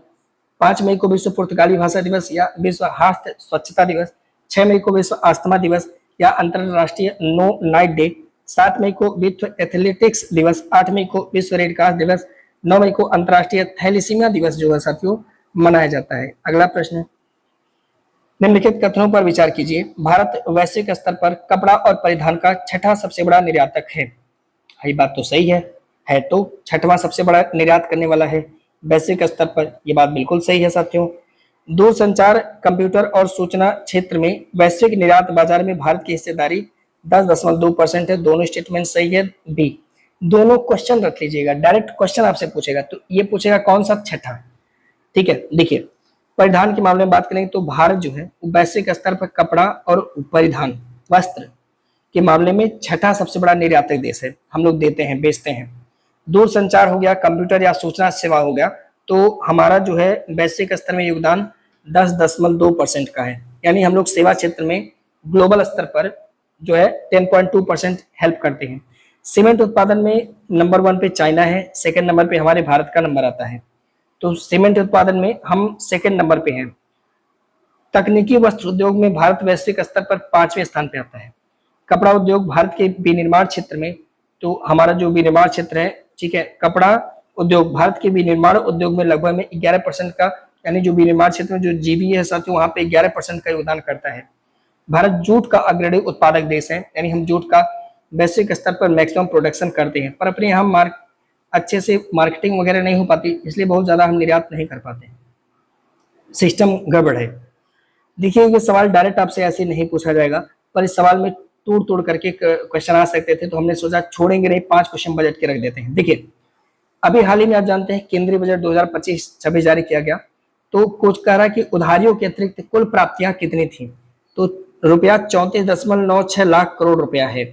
5 मई को विश्व पुर्तगाली भाषा दिवस या विश्व हास्य स्वच्छता दिवस, 6 मई को विश्व अस्थमा दिवस या अंतरराष्ट्रीय नो नाइट डे, 7 मई को विश्व एथलेटिक्स दिवस, 8 मई को विश्व रेड क्रॉस दिवस, 9 मई को अंतरराष्ट्रीय थैलेसीमिया दिवस जो है साथियों मनाया जाता है। अगला प्रश्न, निम्नलिखित कथनों पर विचार कीजिए। भारत वैश्विक स्तर पर कपड़ा और परिधान का छठा सबसे बड़ा निर्यातक है। ये बात तो सही है तो छठवां सबसे बड़ा निर्यात करने वाला है वैश्विक स्तर पर, ये बात बिल्कुल सही है साथियों। दूरसंचार, कंप्यूटर और सूचना क्षेत्र में वैश्विक निर्यात बाजार में भारत की हिस्सेदारी 10.2% है। दोनों स्टेटमेंट सही है, बी। दोनों क्वेश्चन रख लीजिएगा, डायरेक्ट क्वेश्चन आपसे पूछेगा, तो ये पूछेगा कौन सा? छठा। ठीक है, देखिए, परिधान के मामले में बात करें तो भारत जो है वैश्विक स्तर पर कपड़ा और परिधान वस्त्र के मामले में छठा सबसे बड़ा निर्यातक देश है। हम लोग देते हैं, बेचते हैं। दूरसंचार हो गया, कंप्यूटर या सूचना सेवा हो गया, तो हमारा जो है वैश्विक स्तर में योगदान 10.2% का है, यानी हम लोग सेवा क्षेत्र में ग्लोबल स्तर पर जो है 10.2% हेल्प करते हैं। सीमेंट उत्पादन में नंबर 1 पे चाइना है, सेकंड नंबर पे हमारे भारत का नंबर आता है। तो सीमेंट उत्पादन में हम सेकंड नंबर पे हैं। तकनीकी वस्त्र उद्योग में भारत वैश्विक स्तर पर 5वें स्थान पे आता है। कपड़ा उद्योग, भारत के विनिर्माण क्षेत्र में, तो हमारा जो विनिर्माण क्षेत्र है, ठीक है, कपड़ा उद्योग भारत के विनिर्माण उद्योग में लगभग में 11% का, यानी जो विनिर्माण क्षेत्र में जो जीबीए है साथियों वहां पे 11% का योगदान करता है। भारत जूट का अग्रणी उत्पादक देश है, यानी हम जूट का वैश्विक स्तर पर मैक्सिमम प्रोडक्शन करते हैं, पर अपने यहाँ अच्छे से मार्केटिंग वगैरह नहीं हो पाती, इसलिए बहुत ज्यादा हम निर्यात नहीं कर पाते, सिस्टम गड़बड़ है। देखिए, ये सवाल डायरेक्ट आपसे ऐसे नहीं पूछा जाएगा, पर इस सवाल में तोड़ तोड़ करके क्वेश्चन आ सकते थे, तो हमने सोचा छोड़ेंगे नहीं, 5 क्वेश्चन बजट के रख देते हैं। देखिए, अभी हाल ही में आप जानते हैं केंद्रीय बजट 2025-26 जारी किया गया, तो कुछ कह रहा है कि उधारियों के अतिरिक्त कुल प्राप्तियां कितनी थी, तो रुपया 34.96 लाख करोड़ रुपया है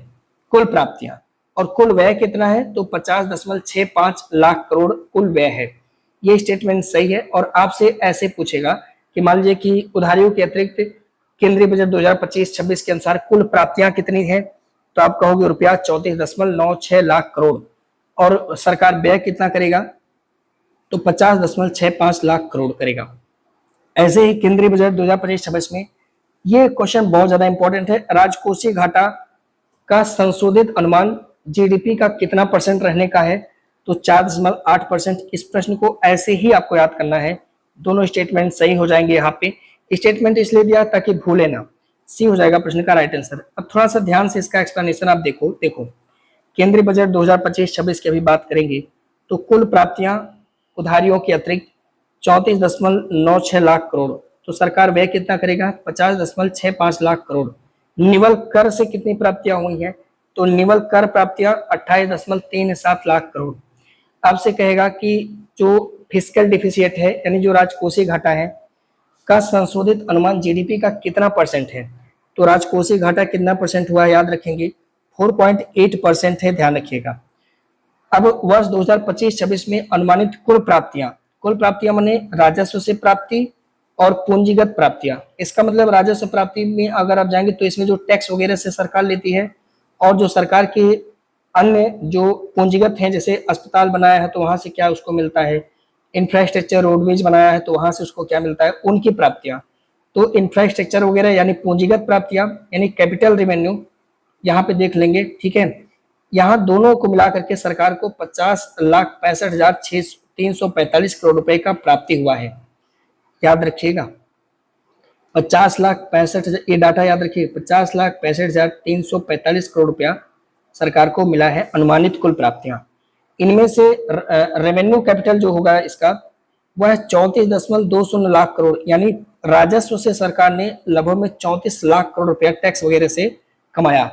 कुल प्राप्तियां, और कुल व्यय कितना है, तो 50.65 लाख करोड़ कुल व्यय है। ये स्टेटमेंट सही है। और आपसे ऐसे पूछेगा कि मान लीजिए कि उधारियों के अतिरिक्त केंद्रीय बजट 2025-26 के अनुसार कुल प्राप्तियां कितनी है, तो आप कहोगे रुपया 34.96 लाख करोड़, और सरकार व्यय कितना करेगा, तो 50.65 लाख करोड़ करेगा। ऐसे ही केंद्रीय बजट 2025-26 में ये क्वेश्चन बहुत ज्यादा इंपॉर्टेंट है, राजकोषीय घाटा का संशोधित अनुमान जीडीपी का कितना परसेंट रहने का है, तो 4.8%। इस प्रश्न को ऐसे ही आपको याद करना है, दोनों स्टेटमेंट सही हो जाएंगे। यहाँ पे स्टेटमेंट इसलिए दिया ताकि भूले ना, सी हो जाएगा प्रश्न का राइट आंसर। अब थोड़ा सा ध्यान से इसका एक्सप्लेनेशन आप देखो केंद्रीय बजट 2025-26 की अभी बात करेंगे, तो कुल प्राप्तियां उधारियों के अतिरिक्त 34.96 लाख करोड़, तो सरकार व्यय कितना करेगा, 50.65 लाख करोड़। निवल कर से कितनी प्राप्तियां हुई हैं, तो निवल कर प्राप्तियां 28.37 लाख करोड़। आपसे कहेगा कि जो फिस्कल डिफिसिट है यानी जो राजकोषीय घाटा है का संशोधित अनुमान जीडीपी का कितना परसेंट है। तो राजकोषीय घाटा कितना परसेंट हुआ याद रखेंगे, 4.8% है, ध्यान रखिएगा। अब वर्ष 2025-26 में अनुमानित कुल प्राप्तियां माने राजस्व से प्राप्ति और पूंजीगत प्राप्तियां। इसका मतलब राजस्व प्राप्ति में अगर आप जाएंगे तो इसमें जो टैक्स वगैरह से सरकार लेती है और जो सरकार के अन्य जो पूंजीगत हैं, जैसे अस्पताल बनाया है तो वहां से क्या उसको मिलता है, इंफ्रास्ट्रक्चर रोडवेज बनाया है तो वहां से उसको क्या मिलता है, उनकी प्राप्तियां। तो इंफ्रास्ट्रक्चर वगैरह यानी पूंजीगत प्राप्तियां यानी कैपिटल रेवेन्यू यहाँ पे देख लेंगे, ठीक है। यहाँ दोनों को मिला करके सरकार को 50,65,345 करोड़ रुपए का प्राप्ति हुआ है, याद रखिएगा। 50,65,000, ये डाटा याद रखिए, 50,65,345 करोड़ रुपया सरकार को मिला है अनुमानित कुल प्राप्तियां। इनमें से रेवेन्यू कैपिटल जो होगा इसका वह 34.20 लाख करोड़, यानी राजस्व से सरकार ने लगभग में 34 लाख करोड़ रुपया टैक्स वगैरह से कमाया।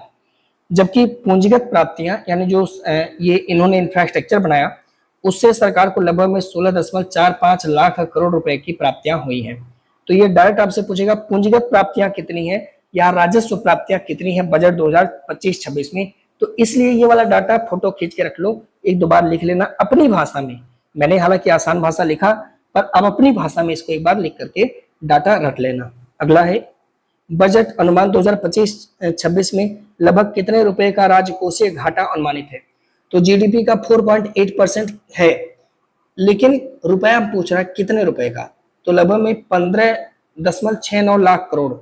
जबकि पूंजीगत प्राप्तियां यानी जो ये इन्होंने इंफ्रास्ट्रक्चर बनाया उससे सरकार को लगभग में 16.45 लाख करोड़ रुपए की प्राप्तियां हुई हैं। तो ये डायरेक्ट आपसे पूछेगा पूंजीगत प्राप्तियां कितनी है या राजस्व प्राप्तियां कितनी है बजट 2025-26 में। तो इसलिए ये वाला डाटा फोटो खींच के रख लो, एक दो बार लिख लेना अपनी भाषा में। मैंने हालांकि आसान भाषा लिखा, पर अब अपनी भाषा में इसको एक बार लिख करके डाटा रख लेना। अगला है बजट अनुमान 2025-26 में लगभग कितने रुपए का राजकोषीय घाटा अनुमानित है। तो जीडीपी का 4.8% है, लेकिन रुपया पूछ रहा है कितने रुपए का, तो लगभग में 15.69 लाख करोड़।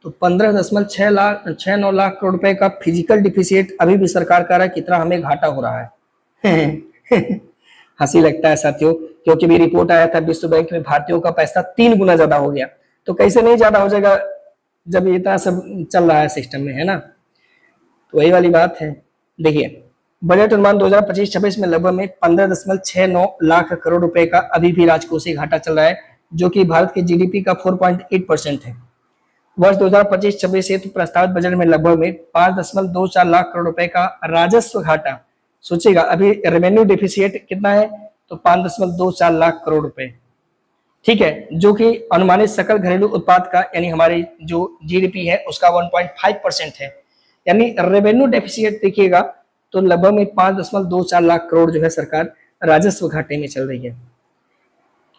तो 15.69 लाख करोड़ रुपए का फिजिकल डिफिसिट अभी भी सरकार कह रहा है कितना हमें घाटा हो रहा है। हंसी लगता है साथियों, क्योंकि भी रिपोर्ट आया था विश्व बैंक में भारतीयों का पैसा 3 गुना ज्यादा हो गया। तो कैसे नहीं ज्यादा हो जाएगा जब इतना सब चल रहा है सिस्टम में, है ना। तो वही वाली बात है। देखिए बजट अनुमान 2025-26 में लगभग में 15.69 लाख करोड़ रुपए का अभी भी राजकोषीय घाटा चल रहा है, जो कि भारत के जीडीपी का 4.8% है। वर्ष 2025-26 हेतु प्रस्तावित बजट में लगभग में 5.24 लाख करोड़ रुपए का राजस्व घाटा। सोचिएगा अभी रेवेन्यू डिफिसिट कितना है, तो 5.24 लाख करोड़ रुपए, ठीक है, जो कि अनुमानित सकल घरेलू उत्पाद का यानी हमारी जो जीडीपी है उसका 1.5% है। यानी रेवेन्यू डेफिसिट देखिएगा तो लगभग में 5.24 लाख करोड़ जो है सरकार राजस्व घाटे में चल रही है।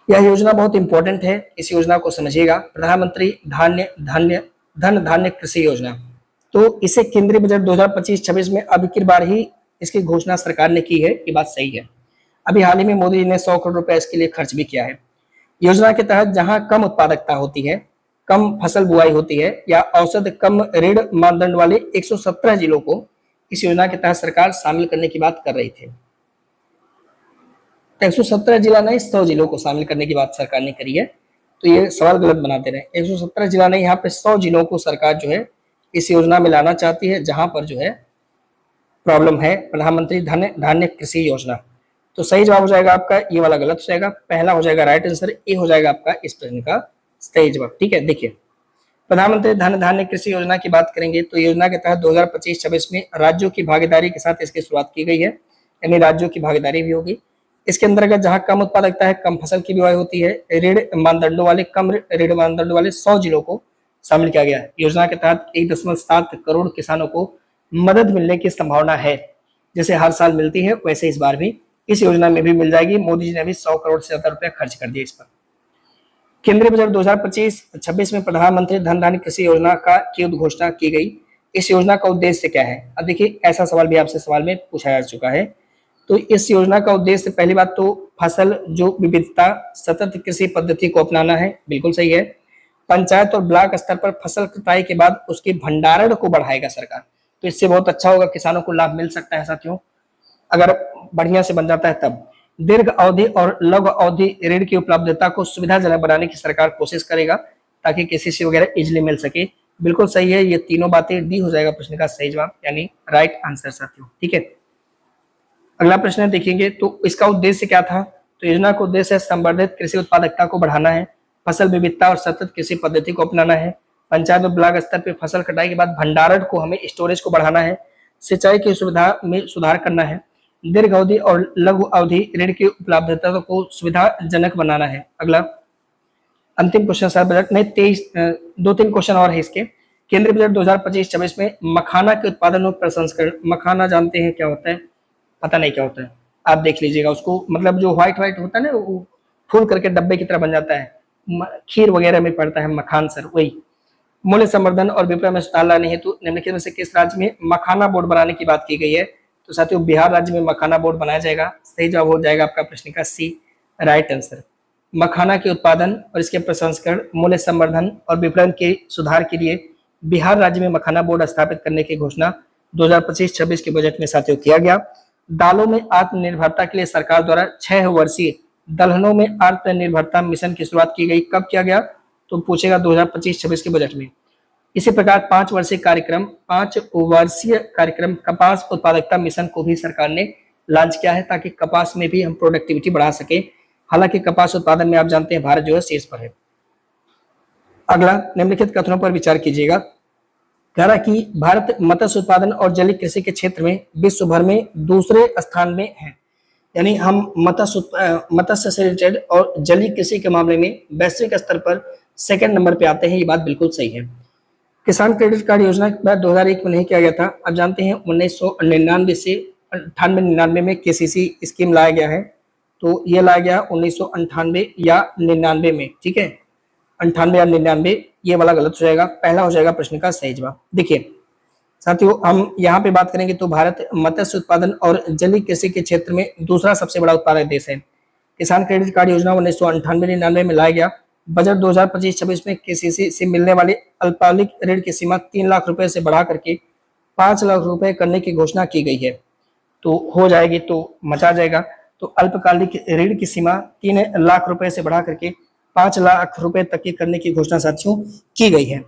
यह योजना बहुत इंपॉर्टेंट है, इस योजना को समझिएगा, प्रधानमंत्री धन धान्य कृषि योजना। तो इसे केंद्रीय बजट 2025-26 में अब की बार ही इसकी घोषणा सरकार ने की है, ये बात सही है। अभी हाल ही में मोदी जी ने 100 करोड़ रुपए इसके लिए खर्च भी किया है। योजना के तहत जहां कम उत्पादकता होती है, कम फसल बुआई होती है या औसत कम ऋण मानदंड वाले 117 जिलों को इस योजना के तहत सरकार शामिल करने की बात कर रही थी। 117 जिला नहीं, 100 जिलों को शामिल करने की बात सरकार ने करी है। तो ये सवाल गलत बनाते रहे, 117 जिला नहीं, यहाँ पे 100 जिलों को सरकार जो है इस योजना में लाना चाहती है, जहां पर जो है प्रॉब्लम है प्रधानमंत्री धन धान्य कृषि योजना। तो सही जवाब हो जाएगा आपका ये वाला, गलत हो जाएगा, पहला हो जाएगा राइट आंसर, ए हो जाएगा आपका इस प्रश्न का सही जवाब। ठीक है, देखिए प्रधानमंत्री धन धान्य कृषि योजना की बात करेंगे तो योजना के तहत 2025-26 में राज्यों की भागीदारी के साथ इसकी शुरुआत की गई है, यानी राज्यों की भागीदारी भी होगी। इसके अंतर्गत जहां कम उत्पादकता है, कम फसल की बुआई होती है, ऋण मानदंडों वाले कम ऋण मानदंडों वाले 100 जिलों को शामिल किया गया है। योजना के तहत 1.7 करोड़ किसानों को मदद मिलने की संभावना है। जैसे हर साल मिलती है वैसे इस बार भी इस योजना में भी मिल जाएगी। मोदी जी ने भी 100 करोड़ से ज्यादा रुपया खर्च कर दिए इस पर। केंद्रीय बजट 2025-26 में प्रधानमंत्री धन धान्य कृषि योजना की घोषणा की गई। इस योजना का उद्देश्य क्या है? अब देखिए ऐसा सवाल भी आपसे सवाल में पूछा जा चुका है। तो इस योजना का उद्देश्य पहली बात तो फसल जो विविधता सतत कृषि पद्धति को अपनाना है, बिल्कुल सही है। पंचायत और ब्लॉक स्तर पर फसल कटाई के बाद उसके भंडारण को बढ़ाएगा सरकार, तो इससे बहुत अच्छा होगा, किसानों को लाभ मिल सकता है साथियों, अगर बढ़िया से बन जाता है तब। दीर्घ अवधि और लघु अवधि ऋण की उपलब्धता को सुविधाजनक बनाने की सरकार कोशिश करेगा ताकि केसीसी वगैरह इजिली मिल सके। बिल्कुल सही है, ये तीनों बातें डी हो जाएगा प्रश्न का सही जवाब, यानी राइट आंसर साथियों। ठीक है, अगला प्रश्न देखेंगे तो इसका उद्देश्य क्या था? तो योजना का उद्देश्य संवर्धित कृषि उत्पादकता को बढ़ाना है, फसल विविधता और सतत कृषि पद्धति को अपनाना है, पंचायत और ब्लॉक स्तर पर फसल कटाई के बाद भंडारण को हमें स्टोरेज को बढ़ाना है, सिंचाई की सुविधा में सुधार करना है, दीर्घ अवधि और लघु अवधि ऋण की उपलब्धता को सुविधाजनक बनाना है। अगला अंतिम क्वेश्चन सर बजट में 23 दो तीन क्वेश्चन और है इसके। केंद्रीय बजट 2025-26 में मखाना के उत्पादन और प्रसंस्करण, मखाना जानते हैं क्या होता है? पता नहीं क्या होता है, आप देख लीजिएगा उसको, मतलब जो व्हाइट व्हाइट होता है ना, वो फूल करके डब्बे की तरह बन जाता है, खीर वगैरह में पड़ता है मखान सर, वही। मूल्य संवर्धन और विपणन में सुधार लाने हेतु निम्नलिखित में से किस राज्य में मखाना बोर्ड बनाने की बात की गई है? तो साथियों बिहार राज्य में मखाना बोर्ड बनाया जाएगा। सही जवाब हो जाएगा आपका प्रश्न का सी, राइट आंसर। मखाना के उत्पादन और इसके प्रसंस्करण, मूल्य संवर्धन और विपणन के सुधार के लिए बिहार राज्य में मखाना बोर्ड स्थापित करने की घोषणा 2025-26 के बजट में साथियों किया गया। दालों में आत्मनिर्भरता के लिए सरकार द्वारा 6 वर्षीय दलहनों में आत्मनिर्भरता मिशन की शुरुआत की गई। कब किया गया? तो पूछेगा 2025-26 के बजट में। इसी प्रकार 5 वर्षीय कार्यक्रम कपास उत्पादकता मिशन को भी सरकार ने लॉन्च किया है, ताकि कपास में भी हम प्रोडक्टिविटी बढ़ा सके। हालांकि कपास उत्पादन में आप जानते हैं भारत जो है शीर्ष पर है। अगला निम्नलिखित कथनों पर विचार कीजिएगा। कह रहा कि भारत मत्स्य उत्पादन और जलीय कृषि के क्षेत्र में विश्व भर में दूसरे स्थान में है, यानी हम मत्स्य से रिलेटेड और जलीय कृषि के मामले में वैश्विक स्तर पर सेकंड नंबर पे आते हैं। ये बात बिल्कुल सही है। किसान क्रेडिट कार्ड योजना 2001 में नहीं किया गया था। अब जानते हैं 1999 से 98-99 में केसीसी स्कीम लाया गया है। तो ये लाया गया 1998 या 99 में, ठीक है, 98 या 99, ये वाला गलत हो जाएगा, पहला हो जाएगा प्रश्न का सही जवाब। देखिए साथियों, हम यहाँ पे बात करेंगे तो भारत मत्स्य उत्पादन और जलीय कृषि के क्षेत्र में दूसरा सबसे बड़ा उत्पादक देश है। किसान क्रेडिट कार्ड योजना 1998-99 में लाया गया। बजट 2025-26 में केसीसी से मिलने वाले अल्पकालिक ऋण की सीमा 3 लाख रुपए से बढ़ा करके 5 लाख रुपए करने की घोषणा की गई है। तो हो जाएगी तो मचा जाएगा। तो अल्पकालिक ऋण की सीमा 3 लाख रुपए से बढ़ा करके 5 लाख रुपए तक की करने की घोषणा साथियों की गई है।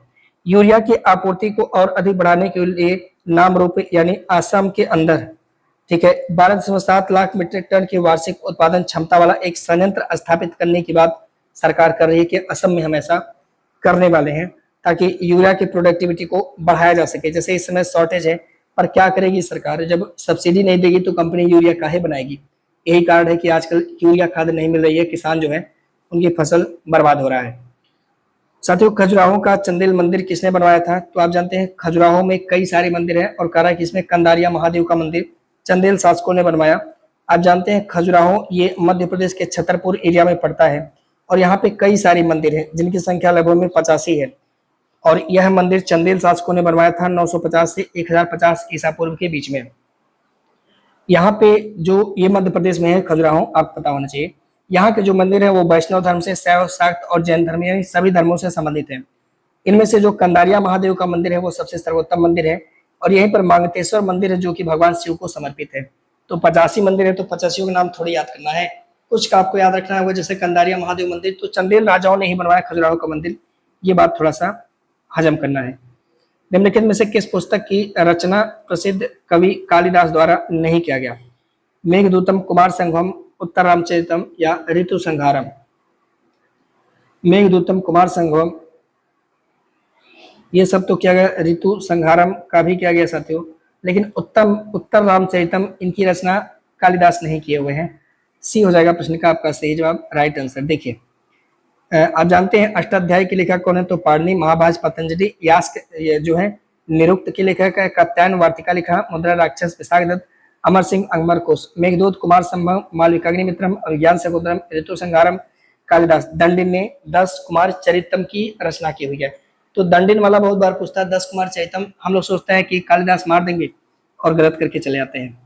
यूरिया की आपूर्ति को और अधिक बढ़ाने के लिए नामरूप यानी आसाम के अंदर, ठीक है, 12.7 लाख मीट्रिक टन की वार्षिक उत्पादन क्षमता वाला एक संयंत्र स्थापित करने की बात सरकार कर रही है कि असम में हम ऐसा करने वाले हैं, ताकि यूरिया की प्रोडक्टिविटी को बढ़ाया जा सके। जैसे इस समय शॉर्टेज है, पर क्या करेगी सरकार, जब सब्सिडी नहीं देगी तो कंपनी यूरिया काहे बनाएगी। यही कारण है कि आजकल यूरिया खाद नहीं मिल रही है, किसान जो है उनकी फसल बर्बाद हो रहा है। साथियों खजुराहो का चंदेल मंदिर किसने बनवाया था? तो आप जानते हैं खजुराहो में कई सारे मंदिर हैं और कह रहा है कि इसमें कंदारिया महादेव का मंदिर चंदेल शासकों ने बनवाया। आप जानते हैं खजुराहो ये मध्य प्रदेश के छतरपुर एरिया में पड़ता है और यहाँ पे कई सारे मंदिर हैं जिनकी संख्या लगभग में 85 है। और यह मंदिर चंदेल शासकों ने बनवाया था 950 से 1050 ईसा पूर्व के बीच में। यहाँ पे जो ये मध्य प्रदेश में है खजुराहो, आपको पता होना चाहिए। यहाँ के जो मंदिर है वो वैष्णव धर्म से, शैव, शाक्त और जैन धर्म यानी सभी धर्मों से संबंधित है। इनमें से जो कंदारिया महादेव का मंदिर है वो सबसे सर्वोत्तम मंदिर है और यहीं पर मांगतेश्वर मंदिर है जो कि भगवान शिव को समर्पित है। तो 85 मंदिर है तो 85 का नाम थोड़ी याद करना है, कुछ का आपको याद रखना है। जैसे कंदारिया महादेव मंदिर तो चंदेल राजाओं ने ही बनवाया खजुराहो का मंदिर, ये बात थोड़ा सा हजम करना है। निम्नलिखित में से किस पुस्तक की रचना प्रसिद्ध कवि कालिदास द्वारा नहीं किया गया? मेघदूतम, कुमार संगम, उत्तर रामचरितम या ऋतु संहारम? मेघदूतम, कुमार संगम, ये सब तो किया गया, ऋतु संहारम का भी किया गया साथियों, लेकिन उत्तर रामचरितम इनकी रचना कालिदास नहीं किए हुए हैं। सी हो जाएगा प्रश्न का आपका सही जवाब, राइट आंसर। देखिए आप जानते हैं अष्टाध्यायी के लेखक कौन है? तो पाणिनि, महाभाष्य, पतंजलि, यास्क जो है निरुक्त के लेखक है, कात्यायन वार्तिका लिखा, मुद्रा राक्षस, विशाखदत्त, अमर सिंह, अंगमर कोश। मेघदूत, कुमार संभव, मालविकाग्निमित्रम, अभिज्ञान शकुंतलम, ऋतु संहारम, कालिदास। दंडिन ने 10 कुमार चरितम की रचना की हुई है। तो दंडिन वाला बहुत बार पूछता है 10 कुमार चरितम, हम लोग सोचते हैं कि कालिदास मार देंगे और गलत करके चले जाते हैं।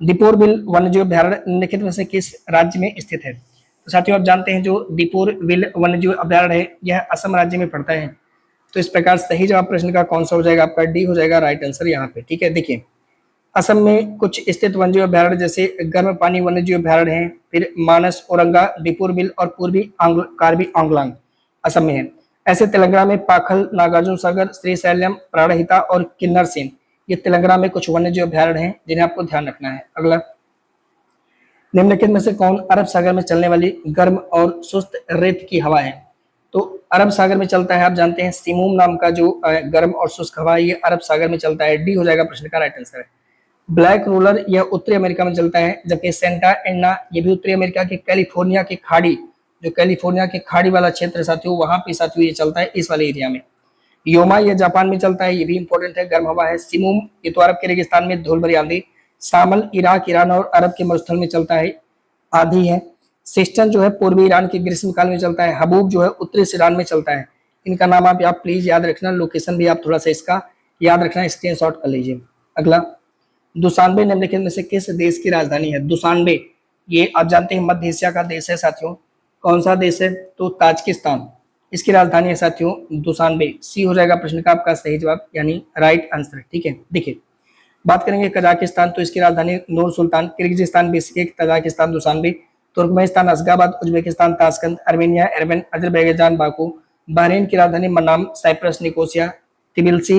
दीपोर बिल वन्यजीव अभ्यारण्य निम्नलिखित में से किस राज्य में स्थित है? तो साथियों आप जानते हैं जो दीपोर बिल वन्यजीव अभ्यारण्य है यह असम राज्य में पड़ता है। तो इस प्रकार सही जवाब प्रश्न का कौन सा हो जाएगा? आपका डी हो जाएगा राइट आंसर यहाँ पे, ठीक है। देखिए असम में कुछ स्थित वन्यजीव अभ्यारण्य जैसे गर्म पानी वन्यजीव अभ्यारण्य है, फिर मानस, औरंगा, दीपोर बिल और पूर्वी कार्बी आंगलांग असम में है। ऐसे तेलंगाना में पाखल, नागार्जुन सागर, श्रीशैलम, प्राणहिता और किन्नर सेन, ये तेलंगाना में कुछ वन्यजीव अभ्यारण्य हैं जिन्हें आपको ध्यान रखना है। अगला निम्नलिखित में से कौन अरब सागर में चलने वाली गर्म और सुस्त रेत की हवा है? तो अरब सागर में चलता है, आप जानते हैं सिमूम नाम का जो गर्म और शुष्क हवा है ये अरब सागर में चलता है। डी हो जाएगा प्रश्न का राइट आंसर है। ब्लैक रोलर यह उत्तरी अमेरिका में चलता है, जबकि सेंटा एना ये भी उत्तरी अमेरिका के कैलिफोर्निया की खाड़ी, जो कैलिफोर्निया की खाड़ी वाला क्षेत्र साथियों वहां पे साथियों ये चलता है, इस वाले एरिया में। योमा ये जापान में चलता है, ये भी इंपॉर्टेंट है, गर्म हवा है। सिमुम ये तो अरब के रेगिस्तान में धूल भरी आंधी। सामल इराक, ईरान और अरब के मरुस्थल में चलता है, आधी है। सिस्टन जो है पूर्वी ईरान के ग्रीष्मकाल में चलता है। हबूब जो है उत्तरी ईरान में चलता है। इनका नाम आप प्लीज याद रखना, लोकेशन भी आप थोड़ा सा इसका याद रखना, स्क्रीनशॉट कर लीजिए। अगला, दुशानबे निम्नलिखित में से किस देश की राजधानी है? दुशानबे ये आप जानते हैं मध्य एशिया का देश है साथियों। कौन सा देश है? तो ताजिकिस्तान, इसकी राजधानी है साथियों दुशानबे। सी हो जाएगा प्रश्न का आपका सही जवाब, यानी राइट आंसर। ठीक है, देखिए बात करेंगे कजाकिस्तान, तो इसकी राजधानी Nur Sultan. Kyrgyzstan Bishkek, Tajikistan Dushanbe. Turkmenistan Ashgabat, Uzbekistan Tashkent, Armenia Yerevan, Azerbaijan Baku. Bahrain की राजधानी मनाम, साइप्रस निकोसिया, तिबिलसी,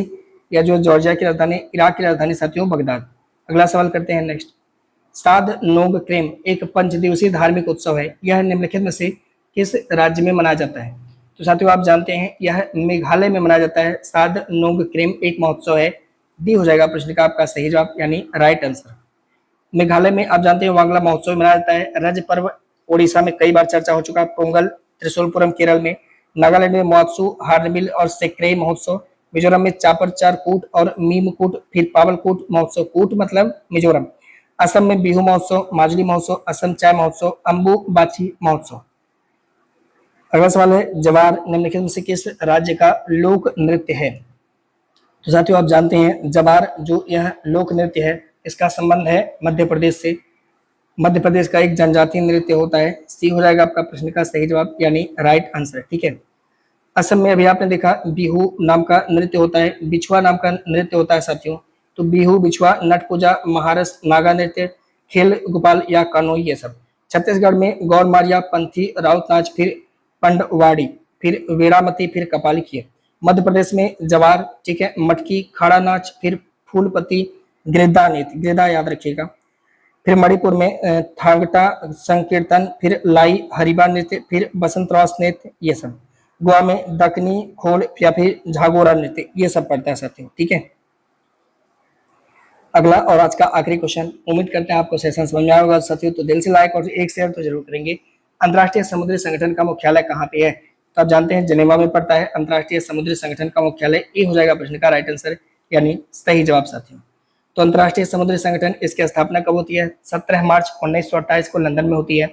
या जो जॉर्जिया की राजधानी, इराक की राजधानी साथियों बगदाद। अगला सवाल करते हैं नेक्स्ट। साद नोग क्रेम एक पंचदिवसीय धार्मिक उत्सव है, यह निम्नलिखित में से किस राज्य में मनाया जाता है? तो साथियों आप जानते हैं यह मेघालय में मनाया जाता है। साद नोग क्रेम एक महोत्सव है, डी हो जाएगा प्रश्न का आपका सही जवाब, यानी राइट आंसर। मेघालय में आप जानते हैं वांगला महोत्सव मनाया जाता है। रज पर्व ओडिशा में कई बार चर्चा हो चुका है। पोंगल त्रिशूलपुरम केरल में। नागालैंड में मोत्सु, हार्नबिल और सेक्रेई महोत्सव। मिजोरम में चापर चार कूट और मीमकूट, फिर पावलकूट महोत्सव, कूट मतलब मिजोरम। असम में बिहू महोत्सव, माजुली महोत्सव, असम चाय महोत्सव, अम्बु बाची महोत्सव। अगला सवाल है जवार निम्नलिखित में से किस राज्य का लोक नृत्य है? तो साथियों आप जानते हैं जवार जो यह लोक नृत्य है इसका संबंध है मध्य प्रदेश से। मध्य प्रदेश का एक जनजातीय नृत्य होता है। सी हो जाएगा आपका प्रश्न का सही जवाब, यानी राइट आंसर। ठीक है, असम में अभी आपने देखा बिहू नाम का नृत्य होता है, बिछुआ नाम का नृत्य होता है साथियों। तो बिहू, बिछुआ, नट पूजा, महारस, नागा नृत्य, खेल गोपाल या कानोई, ये सब। छत्तीसगढ़ में गौर मारिया, पंथी, राउत नाच, फिर पंडवाड़ी, फिर वेड़ामती, फिर कपाली किए। मध्य प्रदेश में जवार, ठीक है, मटकी, खाड़ा नाच, फिर फूलपति, गिरदा नृत्य, गिरदा याद रखिएगा। फिर मणिपुर में थांगटा संकीर्तन, फिर लाई हरिबा नृत्य, फिर बसंतरास नृत्य, ये सब। गोवा में दकनी खोल या फिर झागोरा नृत्य, ये सब पड़ता है साथियों। ठीक है, अगला और आज का आखिरी क्वेश्चन। उम्मीद करते हैं आपको सेशन समझ में आया होगा साथियों, तो दिल से लाइक और एक शेयर तो जरूर करेंगे। अंतर्राष्ट्रीय समुद्री संगठन का मुख्यालय कहाँ पे है? तो आप जानते हैं जनेवा में पड़ता है अंतर्राष्ट्रीय समुद्री संगठन का मुख्यालय। ए हो जाएगा प्रश्न का राइट आंसर, यानी सही जवाब साथियों। तो अंतर्राष्ट्रीय समुद्री संगठन इसकी स्थापना कब होती है? 17 मार्च 1928 को लंदन में होती है।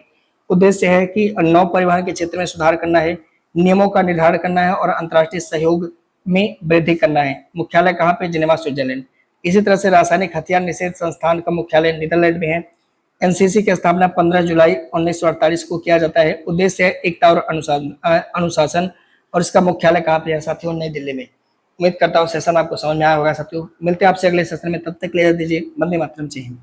उद्देश्य है कि नौ परिवहन के क्षेत्र में सुधार करना है, नियमों का निर्धारण करना है और अंतर्राष्ट्रीय सहयोग में वृद्धि करना है। मुख्यालय कहाँ पे? Geneva, Switzerland. इसी तरह से रासायनिक हथियार निषेध संस्थान का मुख्यालय नीदरलैंड में है। एनसीसी की स्थापना 15 जुलाई 1948 को किया जाता है। उद्देश्य है एकता और अनुशासन, और इसका मुख्यालय कहाँ पे है साथियों? नई दिल्ली में। उम्मीद करता हूँ सेशन आपको समझ में आया होगा साथियों। मिलते हैं आपसे अगले सेशन में, तब तक ले दीजिए। वंदे मातरम। जय हिंद।